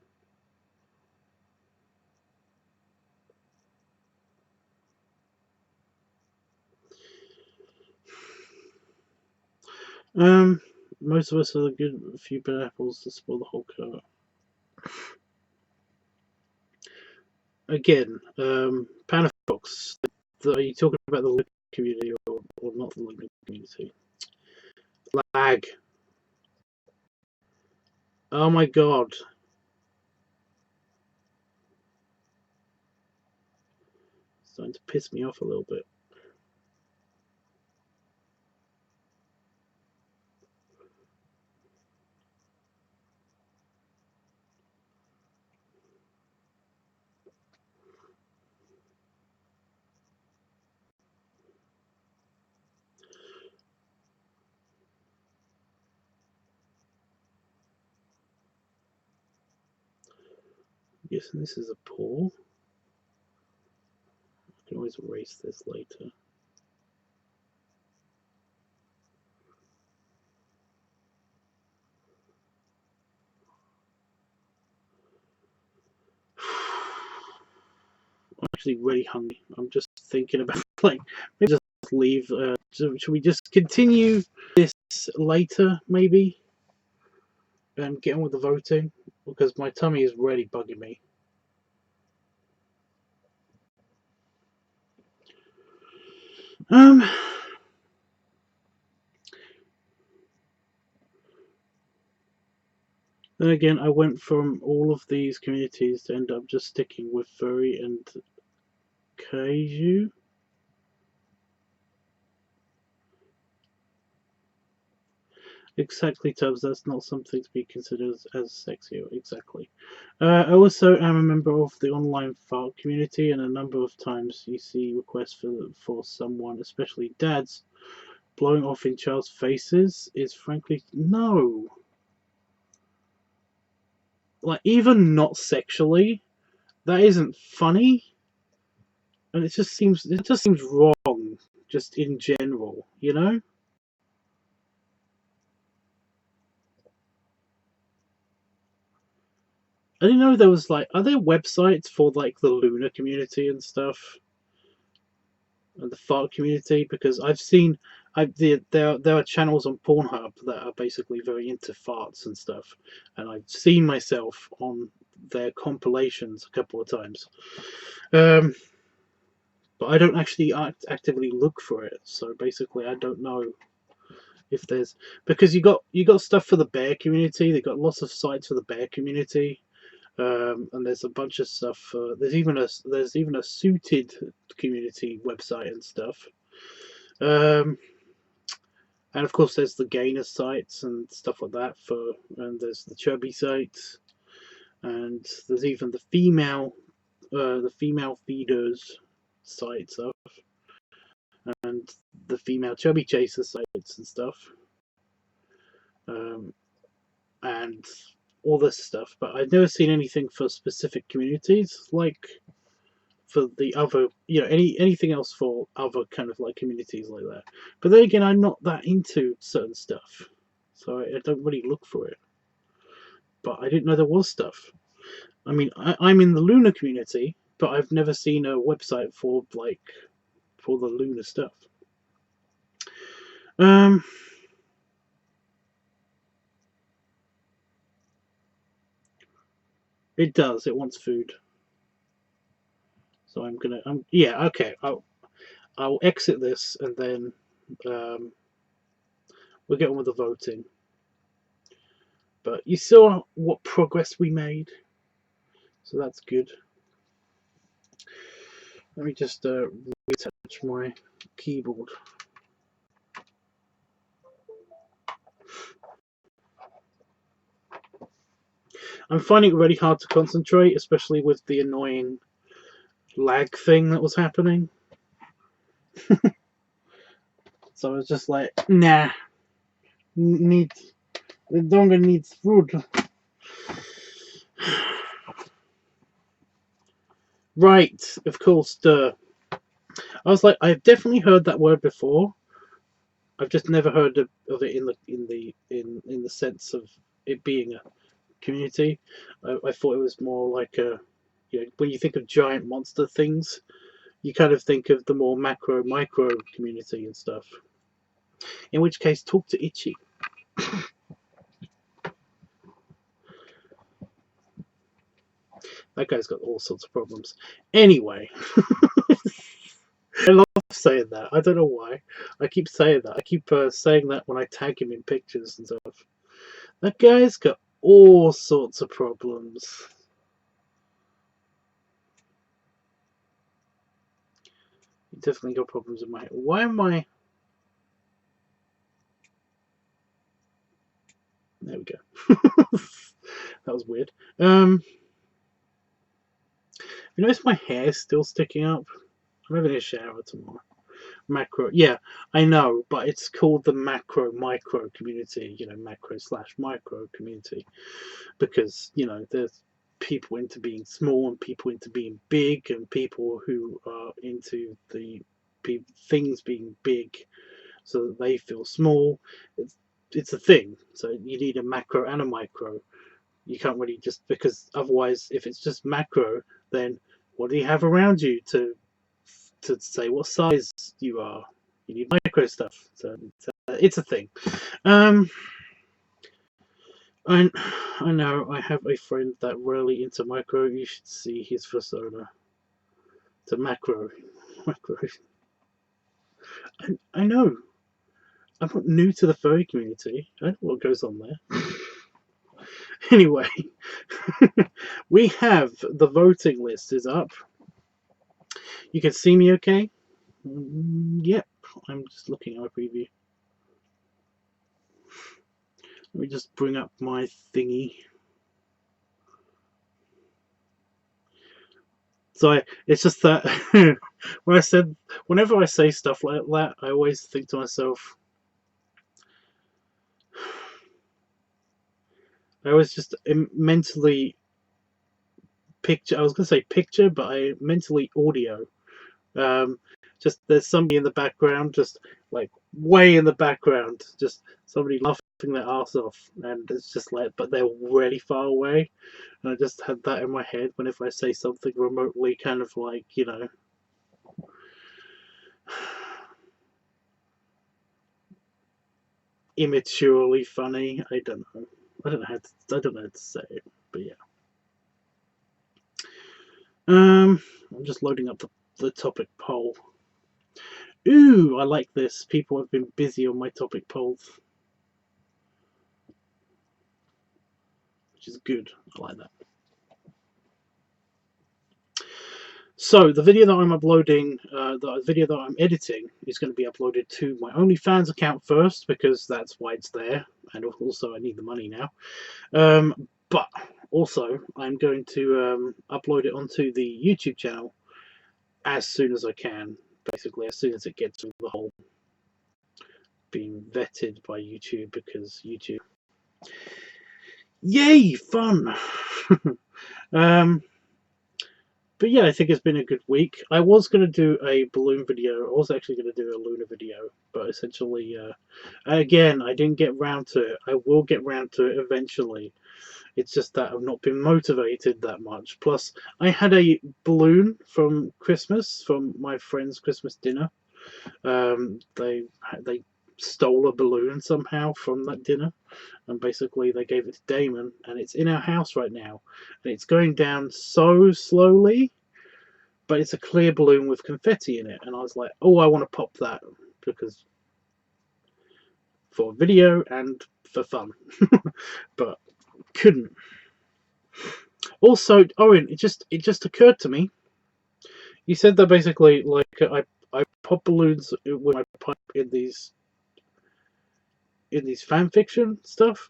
Most of us are good a few bad apples to spoil the whole cover. Again, Panafox, are you talking about the Linux community or not the Linux community? Lag. Oh my god. It's starting to piss me off a little bit. Yes, and this is a paw. I can always erase this later. I'm actually really hungry. I'm just thinking about like maybe just leave. Should we just continue this later, maybe, and get on with the voting because my tummy is really bugging me. Um, then again, I went from all of these communities to end up just sticking with furry and kaiju. Exactly, Tubbs. That's not something to be considered as sexy. Exactly. I also am a member of the online fart community, and a number of times you see requests for someone, especially dads, blowing off in child's faces. Is frankly no. Like even not sexually, that isn't funny, and it just seems wrong, just in general, you know. I didn't know there was like, are there websites for like the Lunar community and stuff, and the fart community? Because I've seen, there are channels on Pornhub that are basically very into farts and stuff, and I've seen myself on their compilations a couple of times. Um, but I don't actually actively look for it, so basically I don't know if there's, because you got stuff for the bear community. They got lots of sites for the bear community. And there's a bunch of stuff. There's even a suited community website and stuff. Um, and of course, there's the gainer sites and stuff like that. And there's the chubby sites, and there's even the female feeders sites up, and the female chubby chaser sites and stuff. Um, and all this stuff, but I've never seen anything for specific communities like for the other, anything else for other kind of like communities like that. But then again, I'm not that into certain stuff, so I don't really look for it. But I didn't know there was stuff. I mean, I'm in the Lunar community, but I've never seen a website for the Lunar stuff. Um, it does. It wants food. So yeah, okay. I'll exit this and then um, we'll get on with the voting. But you saw what progress we made, so that's good. Let me just reattach my keyboard. I'm finding it really hard to concentrate, especially with the annoying lag thing that was happening. So I was just like, nah, the donga needs food. Right, of course, duh. I was like, I've definitely heard that word before. I've just never heard of it in the sense of it being a community. I thought it was more like when you think of giant monster things, you kind of think of the more macro micro community and stuff. In which case, talk to Itchy. That guy's got all sorts of problems. Anyway, I love saying that. I don't know why. I keep saying that. I keep saying that when I tag him in pictures and stuff. That guy's got all sorts of problems. He definitely got problems in my head. Why am I... There we go. That was weird. You notice my hair is still sticking up? I'm having a shower tomorrow. Macro, yeah, I know, but it's called the macro micro community, macro/micro community, because there's people into being small and people into being big and people who are into the things being big so that they feel small. It's a thing. So you need a macro and a micro. You can't really just, because otherwise, if it's just macro, then what do you have around you to say what size you are? You need micro stuff. So it's a thing. I I know I have a friend that really into micro. You should see his persona. To macro. I know. I'm not new to the furry community. I know what goes on there. Anyway, we have the voting list is up. You can see me okay? Yep. I'm just looking at my preview. Let me just bring up my thingy. So it's just that whenever I say stuff like that, I always think to myself, I always just mentally picture. I was going to say picture, but I mentally audio. Just there's somebody in the background, just like way in the background, just somebody laughing their ass off, and it's just like, but they're really far away, and I just had that in my head whenever I say something remotely, kind of like, you know, immaturely funny. I don't know. I don't know how to say it, but yeah. I'm just loading up the topic poll. Ooh, I like this. People have been busy on my topic polls, which is good. I like that. So the video that I'm uploading, the video that I'm editing, is going to be uploaded to my OnlyFans account first, because that's why it's there, and also I need the money now. But also I'm going to upload it onto the YouTube channel as soon as I can, basically as soon as it gets through the whole being vetted by YouTube, because YouTube, yay, fun. But yeah, I think it's been a good week. I was going to do a balloon video. I was actually going to do a lunar video, but essentially, again, I didn't get round to it. I will get round to it eventually. It's just that I've not been motivated that much. Plus, I had a balloon from Christmas, from my friend's Christmas dinner. They stole a balloon somehow from that dinner, and basically they gave it to Damon, and it's in our house right now, and it's going down so slowly, but it's a clear balloon with confetti in it, and I was like, oh, I want to pop that, because for video and for fun. But couldn't. Also, Owen, it just occurred to me, you said that basically, like, I pop balloons with my pipe in these fan fiction stuff.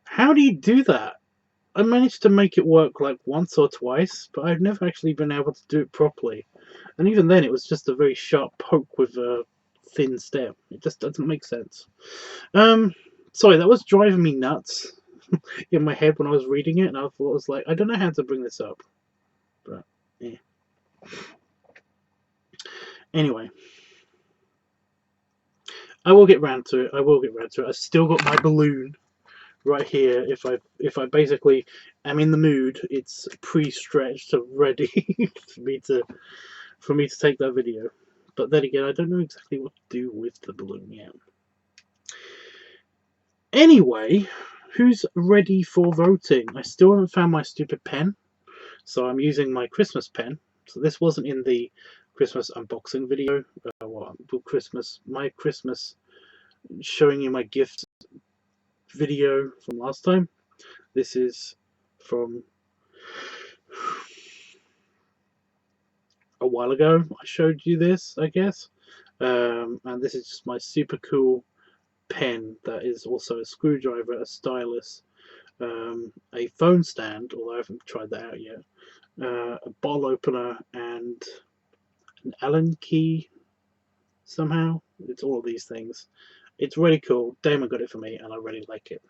How do you do that? I managed to make it work like once or twice, but I've never actually been able to do it properly. And even then, it was just a very sharp poke with a thin stem. It just doesn't make sense. Sorry, that was driving me nuts in my head when I was reading it, and I thought, I was like, I don't know how to bring this up. But, yeah. Anyway. I will get round to it. I've still got my balloon right here. If I basically am in the mood, it's pre-stretched and ready for me to take that video. But then again, I don't know exactly what to do with the balloon yet. Anyway, who's ready for voting? I still haven't found my stupid pen, so I'm using my Christmas pen. So this wasn't in the Christmas unboxing video. My Christmas showing you my gift video from last time. This is from a while ago. I showed you this, I guess. And this is just my super cool pen that is also a screwdriver, a stylus, a phone stand, although I haven't tried that out yet, a bottle opener, and an Allen key somehow. It's all of these things. It's really cool. Damon got it for me, and I really like it.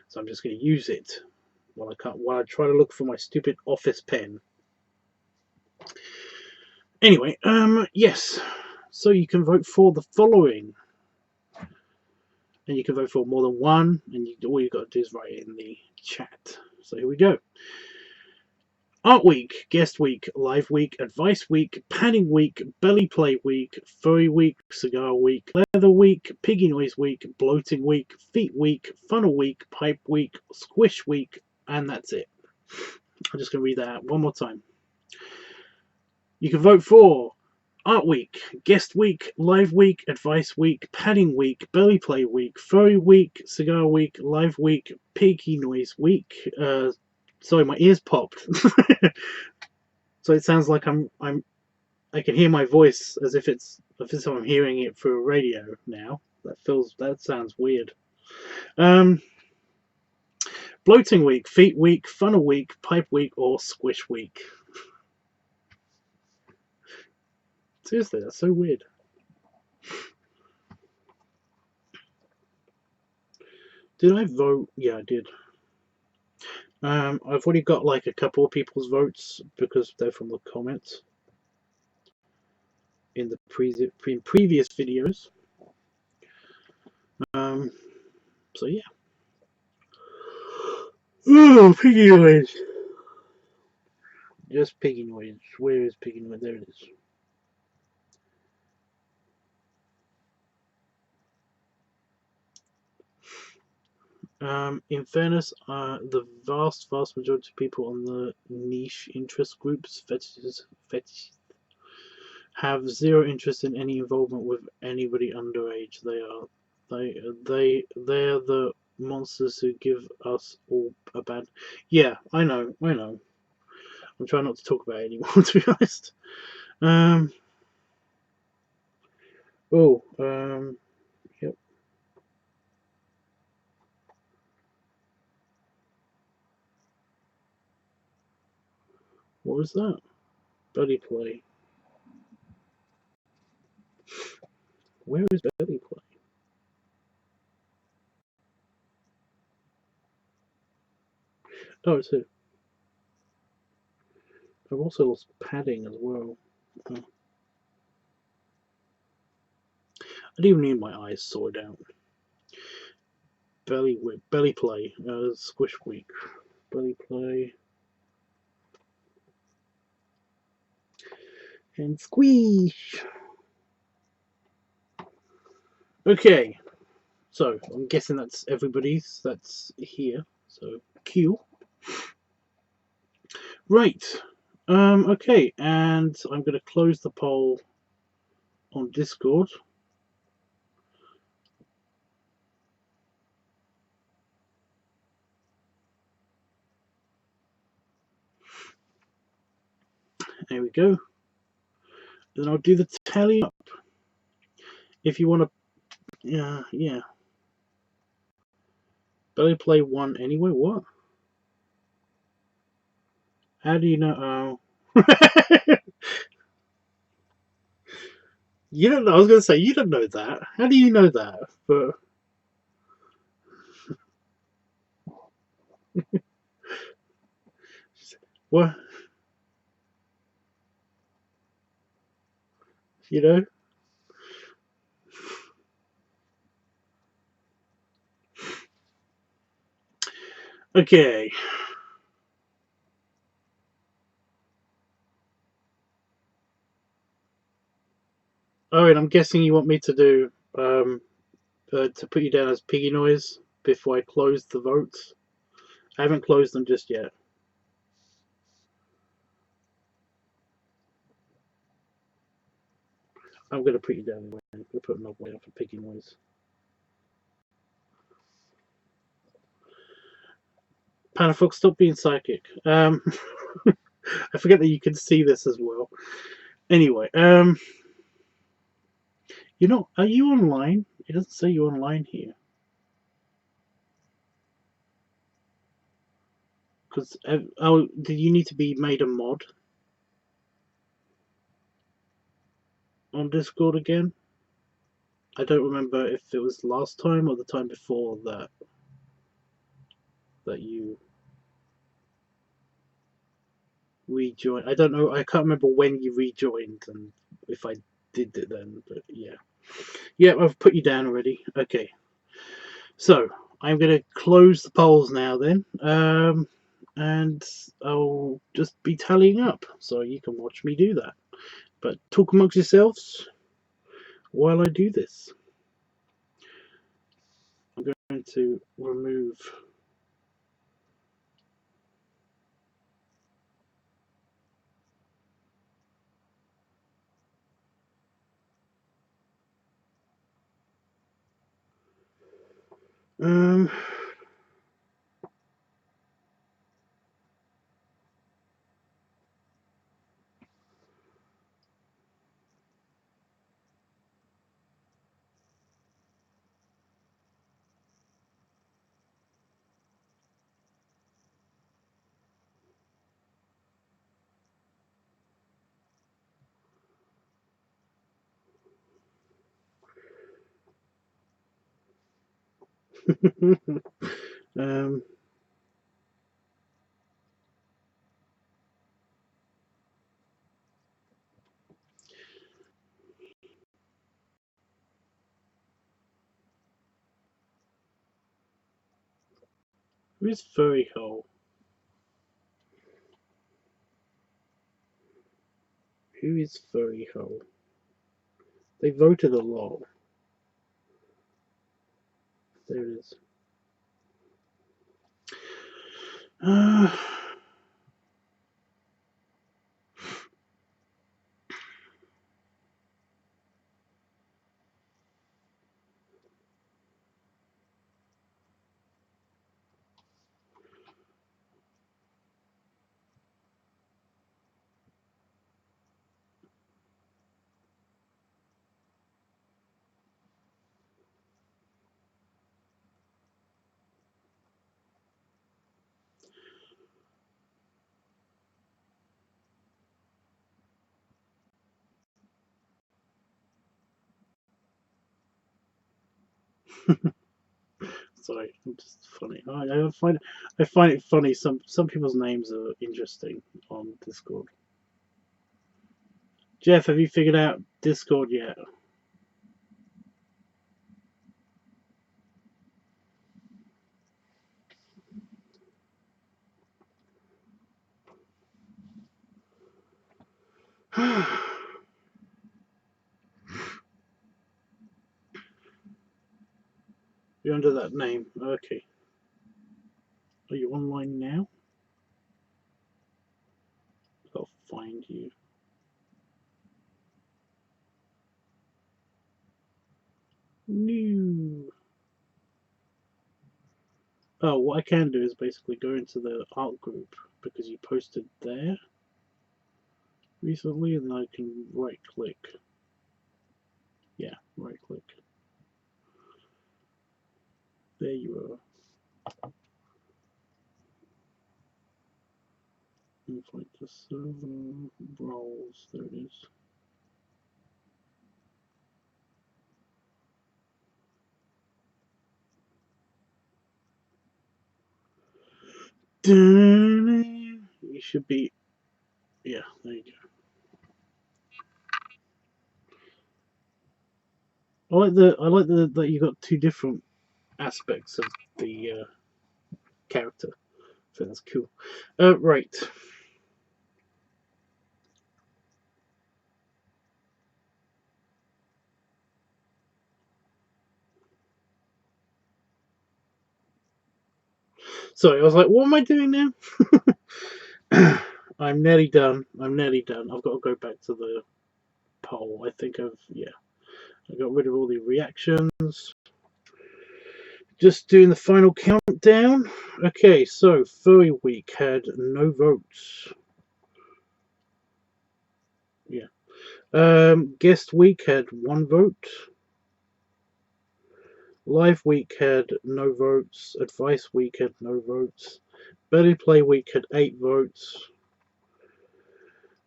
So I'm just going to use it while I try to look for my stupid office pen. Anyway, yes. So you can vote for the following, and you can vote for more than one, and all you got to do is write it in the chat. So here we go. Art Week, Guest Week, Live Week, Advice Week, Panning Week, Belly Play Week, Furry Week, Cigar Week, Leather Week, Piggy Noise Week, Bloating Week, Feet Week, Funnel Week, Pipe Week, Squish Week, and that's it. I'm just going to read that out one more time. You can vote for Art Week, Guest Week, Live Week, Advice Week, Padding Week, Belly Play Week, Furry Week, Cigar Week, Live Week, Piggy Noise Week. Sorry, my ears popped. So it sounds like I can hear my voice as if I'm hearing it through a radio now. That sounds weird. Bloating Week, Feet Week, Funnel Week, Pipe Week, or Squish Week. Seriously, that's so weird. Did I vote? Yeah, I did. I've already got like a couple of people's votes because they're from the comments in the previous videos. So yeah. Oh, piggy noise. Just piggy noise. Where is piggy noise? There it is. In fairness, the vast majority of people on the niche interest groups, fetishes, have zero interest in any involvement with anybody underage. They're the monsters who give us all a bad. Yeah, I know. I'm trying not to talk about it anymore, to be honest. Yep. What was that? Belly Play. Where is Belly Play? Oh, it's here. I've also lost padding as well. Oh. I didn't even need my eyes sorted out. Belly Play. Squish Week. Belly Play. And squeeze. Okay. So, I'm guessing that's everybody's that's here. So, Q. Right. Okay, and I'm going to close the poll on Discord. There we go. Then I'll do the tally up. If you want to, yeah. Belly Play 1 anyway. What? How do you know? Oh. You don't know. I was going to say, you don't know that. How do you know that? But what? You know? Okay. Alright, I'm guessing you want me to do, to put you down as Piggy Noise before I close the votes. I haven't closed them just yet. I'm going to put you down anyway. I'm going to put another way down for Piggy Noise. Panafox, stop being psychic. I forget that you can see this as well. Anyway, you're not. Are you online? It doesn't say you're online here. Because oh, did you need to be made a mod on Discord again? I don't remember if it was last time or the time before that you rejoined. I don't know. I can't remember when you rejoined and if I did it then. But yeah, I've put you down already. Okay, so I'm going to close the polls now then, and I'll just be tallying up so you can watch me do that. But talk amongst yourselves while I do this. I'm going to remove Um. um. Who is Furry Hole? Who is Furry Hole? They voted a lot. There it is. Sorry, I'm just funny. I find it funny. Some people's names are interesting on Discord. Jeff, have you figured out Discord yet? You're under that name. Okay. Are you online now? I'll find you. No. Oh, what I can do is basically go into the art group because you posted there recently, and then I can right click. Yeah, right click. There you are. Invite the server roles. There it is. You should be. Yeah, there you go. I like the that you got two different aspects of the character. So that's cool. Right. Sorry, I was like, what am I doing now? I'm nearly done. I'm nearly done. I've got to go back to the poll. I think I got rid of all the reactions. Just doing the final countdown. Okay, so Furry Week had no votes. Yeah. Guest Week had 1 vote. Live Week had no votes. Advice Week had no votes. Belly Play Week had 8 votes.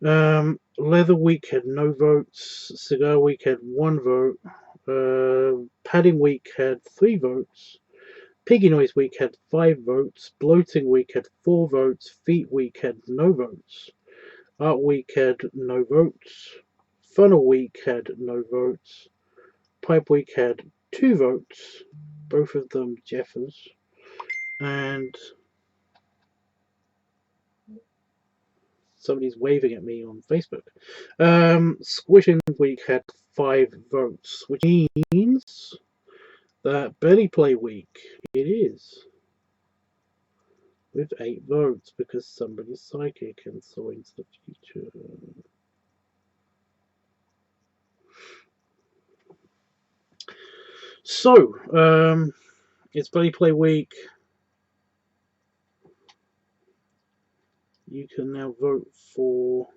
Leather Week had no votes. Cigar Week had 1 vote. Padding Week had 3 votes. Piggy Noise Week had 5 votes. Bloating Week had 4 votes. Feet Week had no votes. Art Week had no votes. Funnel Week had no votes. Pipe Week had 2 votes. Both of them Jeffers. And somebody's waving at me on Facebook. Squishing Week had 5 votes, which means that Belly Play Week it is with 8 votes because somebody's psychic and saw into the future. So, It's Belly Play Week. You can now vote for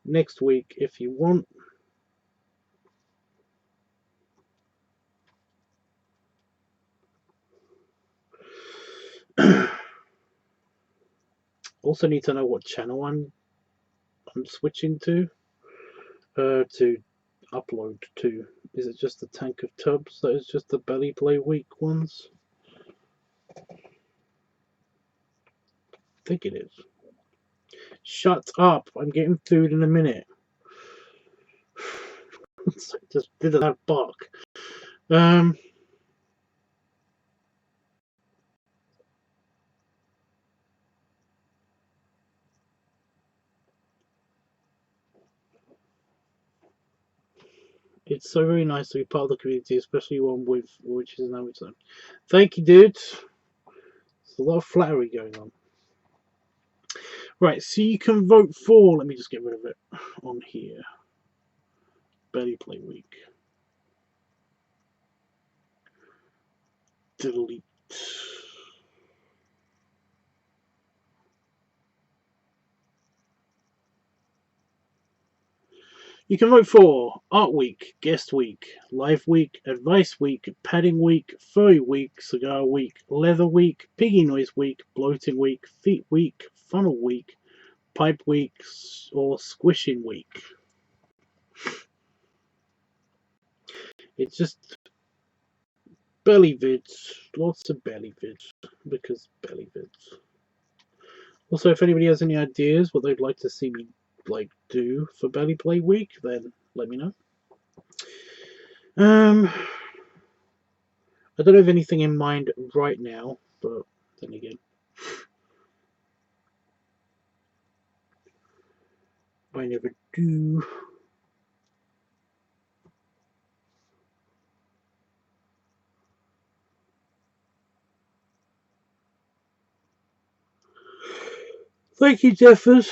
next week if you want. Also need to know what channel I'm switching to upload to. Is it just the Tank of Tubs that is just the Belly Play Week ones? I think it is. Shut up! I'm getting food in a minute. Just did that bark. It's so very nice to be part of the community, especially one with which is now its own. Thank you, dude. There's a lot of flattery going on. Right, so you can vote for. Let me just get rid of it on here. Belly Play Week. Delete. You can vote for Art Week, Guest Week, Live Week, Advice Week, Padding Week, Furry Week, Cigar Week, Leather Week, Piggy Noise Week, Bloating Week, Feet Week, Funnel Week, Pipe Week, or Squishing Week. It's just belly vids, lots of belly vids, because belly vids. Also, if anybody has any ideas what they'd like to see me do for Belly Play Week, then let me know. I don't have anything in mind right now, but then again, I never do. Thank you, Jeffers.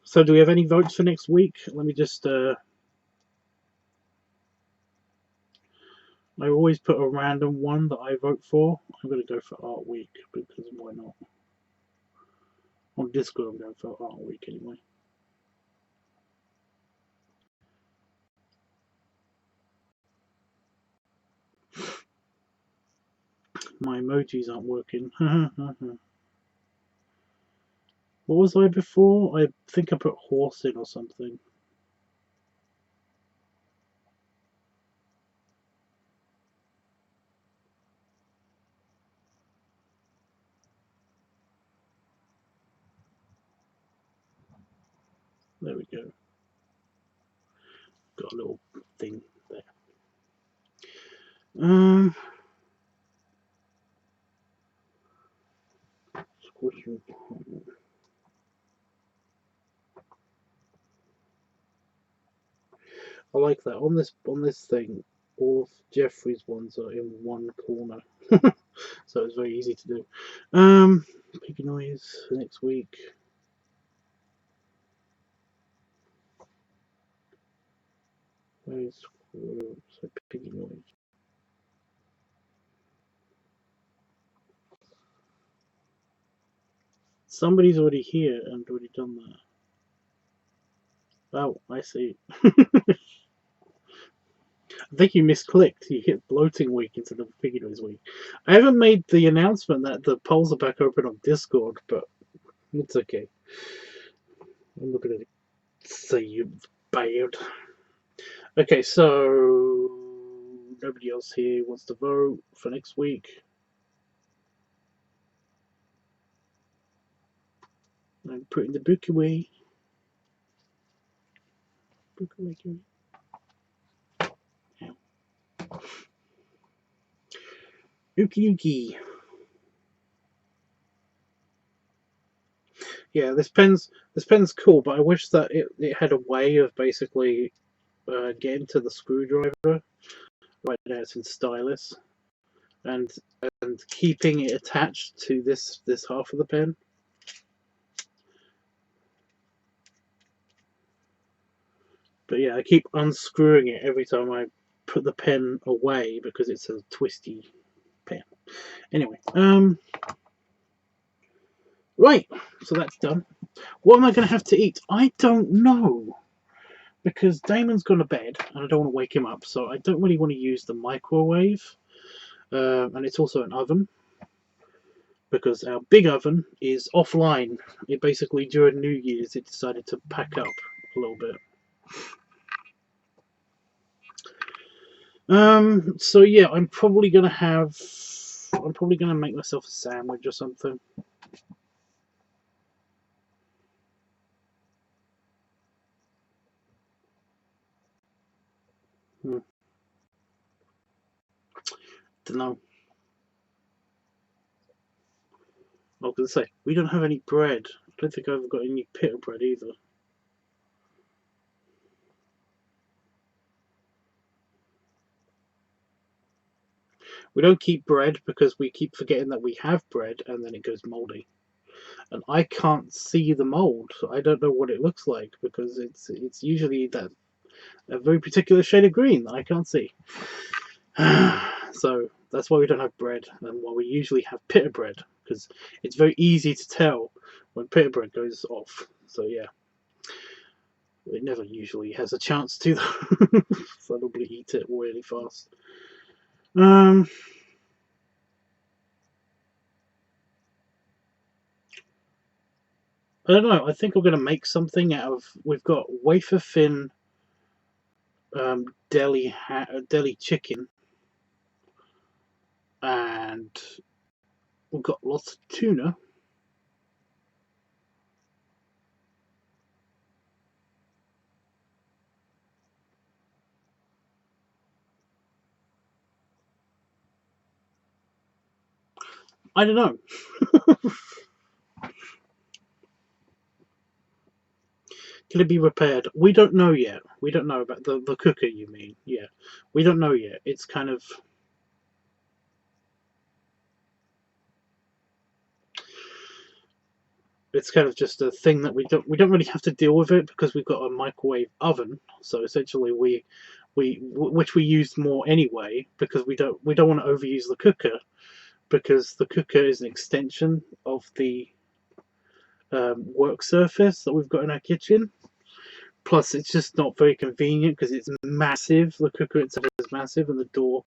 So, do we have any votes for next week? Let me just. I always put a random one that I vote for. I'm going to go for Art Week because why not? On Discord, I'm going for Art Week anyway. My emojis aren't working. What was I before? I think I put horse in or something. There we go. Got a little thing there. Squishing. I like that. On this thing, all of Jeffrey's ones are in one corner. So it's very easy to do. Piggy Noise for next week. Where's Piggy Noise? Somebody's already here and already done that. Oh, I see. I think you misclicked. You hit Bloating Week instead of Piggy Noise Week. I haven't made the announcement that the polls are back open on Discord, but it's okay. I'm not going to say you bad. Okay, so nobody else here wants to vote for next week. I'm putting the book away. Book away. Ookie. Yeah, this pen's cool, but I wish that it had a way of basically getting to the screwdriver. Right now it's in stylus, and keeping it attached to this half of the pen. But yeah, I keep unscrewing it every time I put the pen away because it's a twisty Anyway, right, so that's done. What am I going to have to eat? I don't know, because Damon's gone to bed and I don't want to wake him up, so I don't really want to use the microwave, and it's also an oven, because our big oven is offline. It basically, during New Year's, it decided to pack up a little bit. So yeah, I'm probably gonna make myself a sandwich or something. Don't know. I was gonna say, we don't have any bread. I don't think I've got any pita bread either. We don't keep bread because we keep forgetting that we have bread, and then it goes moldy. And I can't see the mold. I don't know what it looks like, because it's usually that a very particular shade of green that I can't see. So that's why we don't have bread, and why we usually have pita bread, because it's very easy to tell when pita bread goes off. So yeah, it never usually has a chance to, so I'll probably eat it really fast. I don't know. I think I'm going to make something out of. We've got wafer thin deli chicken, and we've got lots of tuna. I don't know. Can it be repaired? We don't know yet. We don't know about the cooker, you mean? Yeah. We don't know yet. It's kind of. It's kind of just a thing that we don't really have to deal with it, because we've got a microwave oven. So essentially, which we use more anyway, because we don't want to overuse the cooker, because the cooker is an extension of the work surface that we've got in our kitchen. Plus, it's just not very convenient because it's massive. The cooker itself is massive, and the door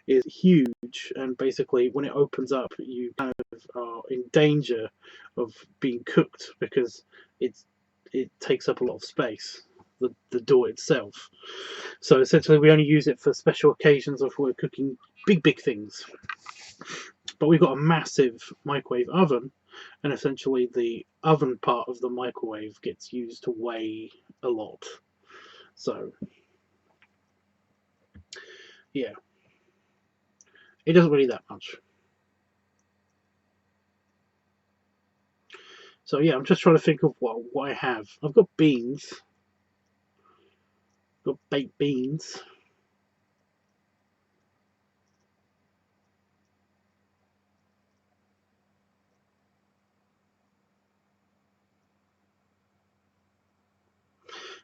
is huge. And basically, when it opens up, you kind of are in danger of being cooked, because it takes up a lot of space. The door itself. So essentially, we only use it for special occasions, if we're cooking big things. But we've got a massive microwave oven, and essentially the oven part of the microwave gets used to weigh a lot. So yeah, it doesn't really that much. So yeah, I'm just trying to think of what I have. I've got beans. I've got baked beans.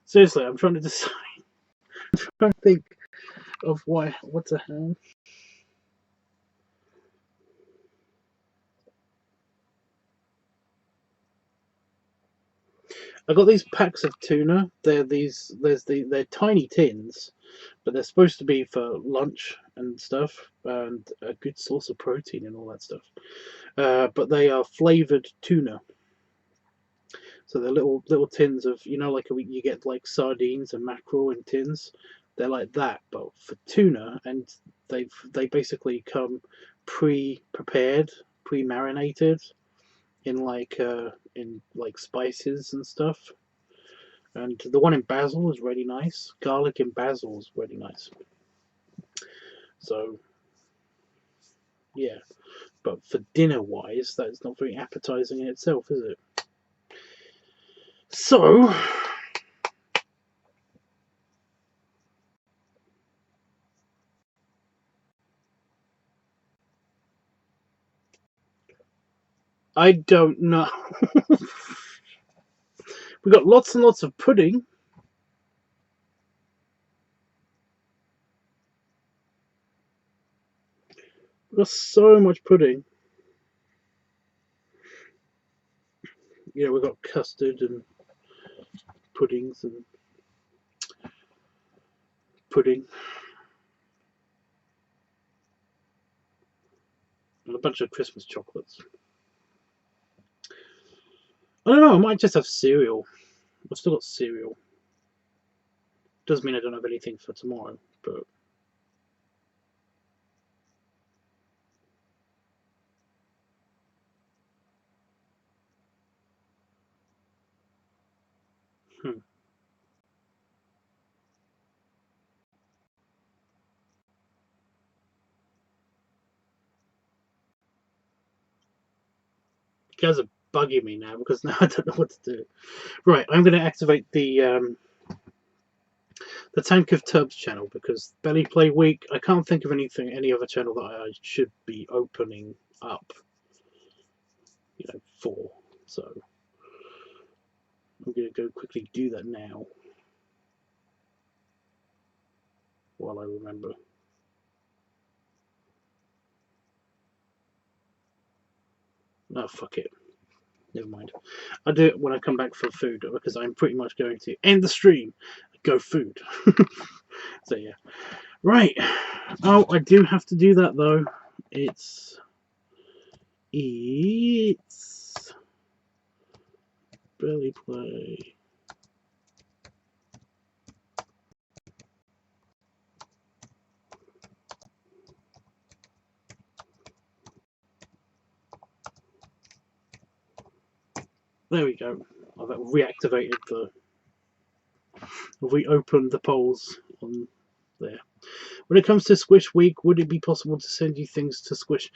Seriously, I'm trying to decide. I'm trying to think of what to have. I got these packs of tuna. They're tiny tins, but they're supposed to be for lunch and stuff, and a good source of protein and all that stuff. But they are flavored tuna. So they're little tins of, like you get like sardines and mackerel in tins. They're like that, but for tuna, and they basically come pre-prepared, pre-marinated in like spices and stuff. And the one in basil is really nice. Garlic and basil is really nice. So yeah, but for dinner wise, that's not very appetizing in itself, is it? So I don't know. We got lots and lots of pudding. got so much pudding. You know, we've got custard and puddings and pudding. And a bunch of Christmas chocolates. I don't know, I might just have cereal. I've still got cereal. Doesn't mean I don't have anything for tomorrow, but... You guys are bugging me now because now I don't know what to do. Right, I'm going to activate the Tank of Tubs channel because Belly Play Week, I can't think of any other channel that I should be opening up, you know, for. So I'm going to go quickly do that now while I remember. Oh, fuck it. Never mind. I'll do it when I come back for food because I'm pretty much going to end the stream, go food. So yeah. Right. Oh, I do have to do that though. It's Belly Play. There we go. I've reactivated the... reopened the polls on there. When it comes to Squish Week, would it be possible to send you things to Squish?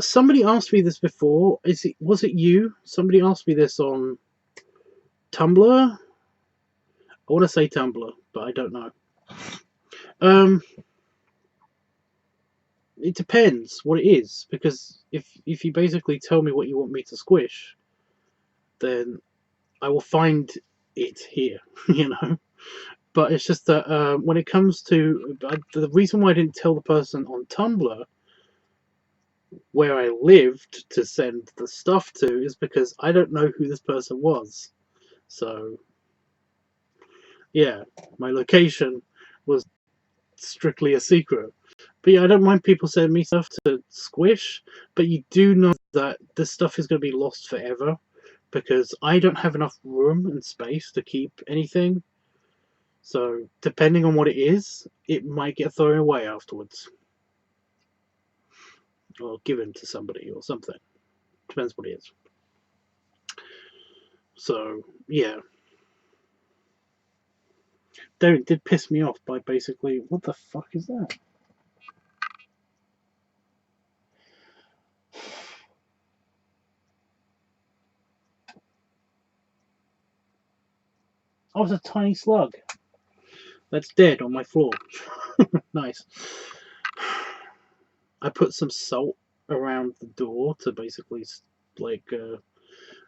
Somebody asked me this before. Was it you? Somebody asked me this on Tumblr? I want to say Tumblr, but I don't know. It depends what it is, because if you basically tell me what you want me to squish, then I will find it here, you know. But it's just that when it comes to the reason why I didn't tell the person on Tumblr where I lived to send the stuff to is because I don't know who this person was. So yeah, my location was strictly a secret. But yeah, I don't mind people sending me stuff to squish, but you do know that this stuff is going to be lost forever because I don't have enough room and space to keep anything. So depending on what it is, it might get thrown away afterwards. Or given to somebody or something. Depends what it is. So, yeah. It did piss me off by basically, what the fuck is that? Oh, it's a tiny slug. That's dead on my floor. Nice. I put some salt around the door to basically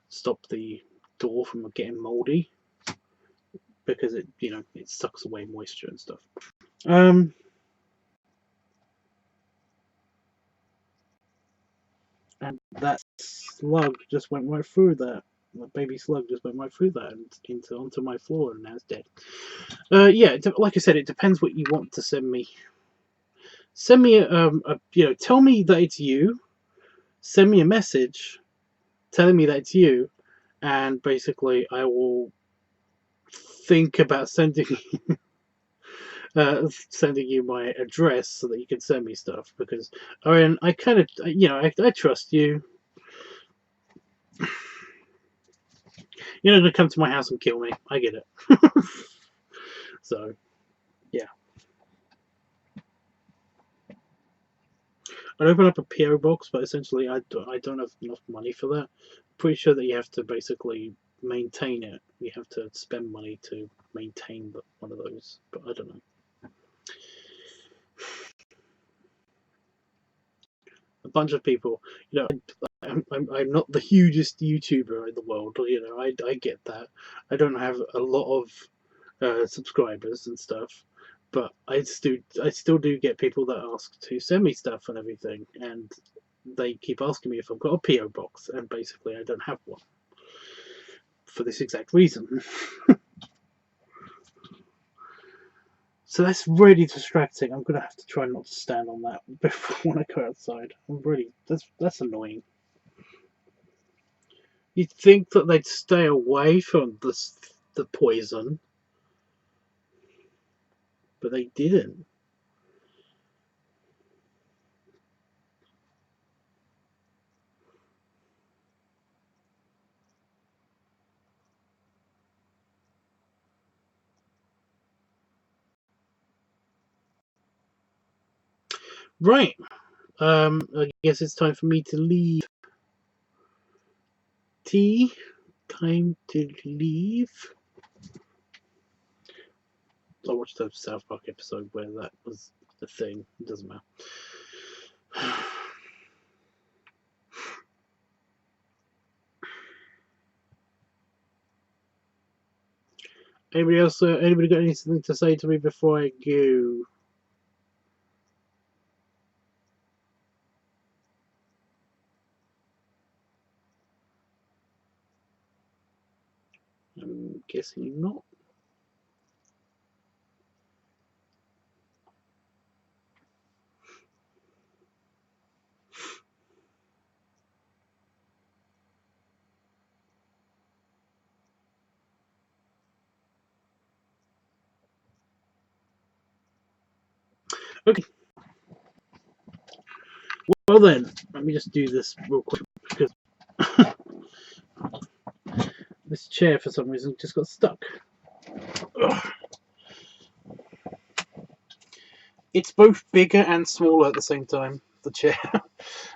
stop the door from getting moldy because it sucks away moisture and stuff. And that slug just went right through that. The baby slug just went right through that and onto my floor, and now it's dead. Yeah, like I said, it depends what you want to send me. Send me tell me that it's you. Send me a message telling me that it's you, and basically I will think about sending you my address so that you can send me stuff, because I kind of I trust you. You're not gonna come to my house and kill me. I get it. So yeah, I'd open up a PO box, but essentially I don't have enough money for that. I'm pretty sure that you have to basically maintain it. You have to spend money to maintain one of those, but I don't know. A bunch of people, I'm not the hugest YouTuber in the world. I get that. I don't have a lot of subscribers and stuff, But I still do get people that ask to send me stuff and everything, and they keep asking me if I've got a PO box, and basically I don't have one for this exact reason. So that's really distracting. I'm gonna have to try not to stand on that before when I go outside. That's annoying. You'd think that they'd stay away from the poison, but they didn't. Right. I guess it's time for me to leave. Time to leave. I watched a South Park episode where that was the thing. It doesn't matter. Anybody else? Anybody got anything to say to me before I go? I'm guessing not. Okay. Well then, let me just do this real quick because this chair for some reason just got stuck. Ugh. It's both bigger and smaller at the same time, the chair.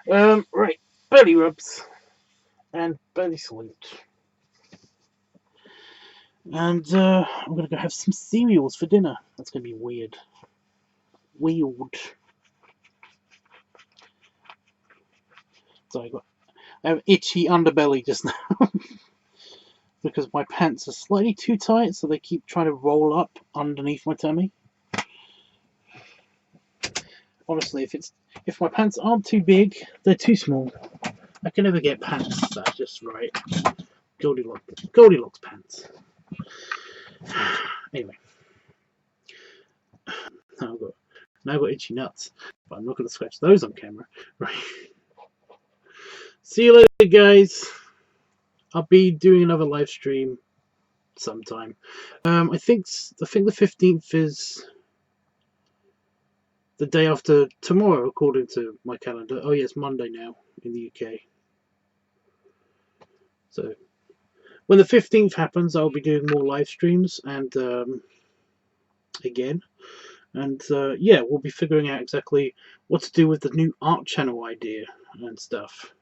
Right, belly rubs and belly salute. And I'm gonna go have some cereals for dinner. That's gonna be weird. So I have itchy underbelly just now because my pants are slightly too tight, so they keep trying to roll up underneath my tummy. Honestly, if my pants aren't too big, they're too small. I can never get pants that are just right. Goldilocks pants. Anyway, now I've got itchy nuts, but I'm not going to scratch those on camera. Right. See you later, guys. I'll be doing another live stream sometime. I think the 15th is the day after tomorrow, according to my calendar. Oh yeah, it's Monday now in the UK. So when the 15th happens, I'll be doing more live streams and again. And yeah, we'll be figuring out exactly what to do with the new art channel idea and stuff.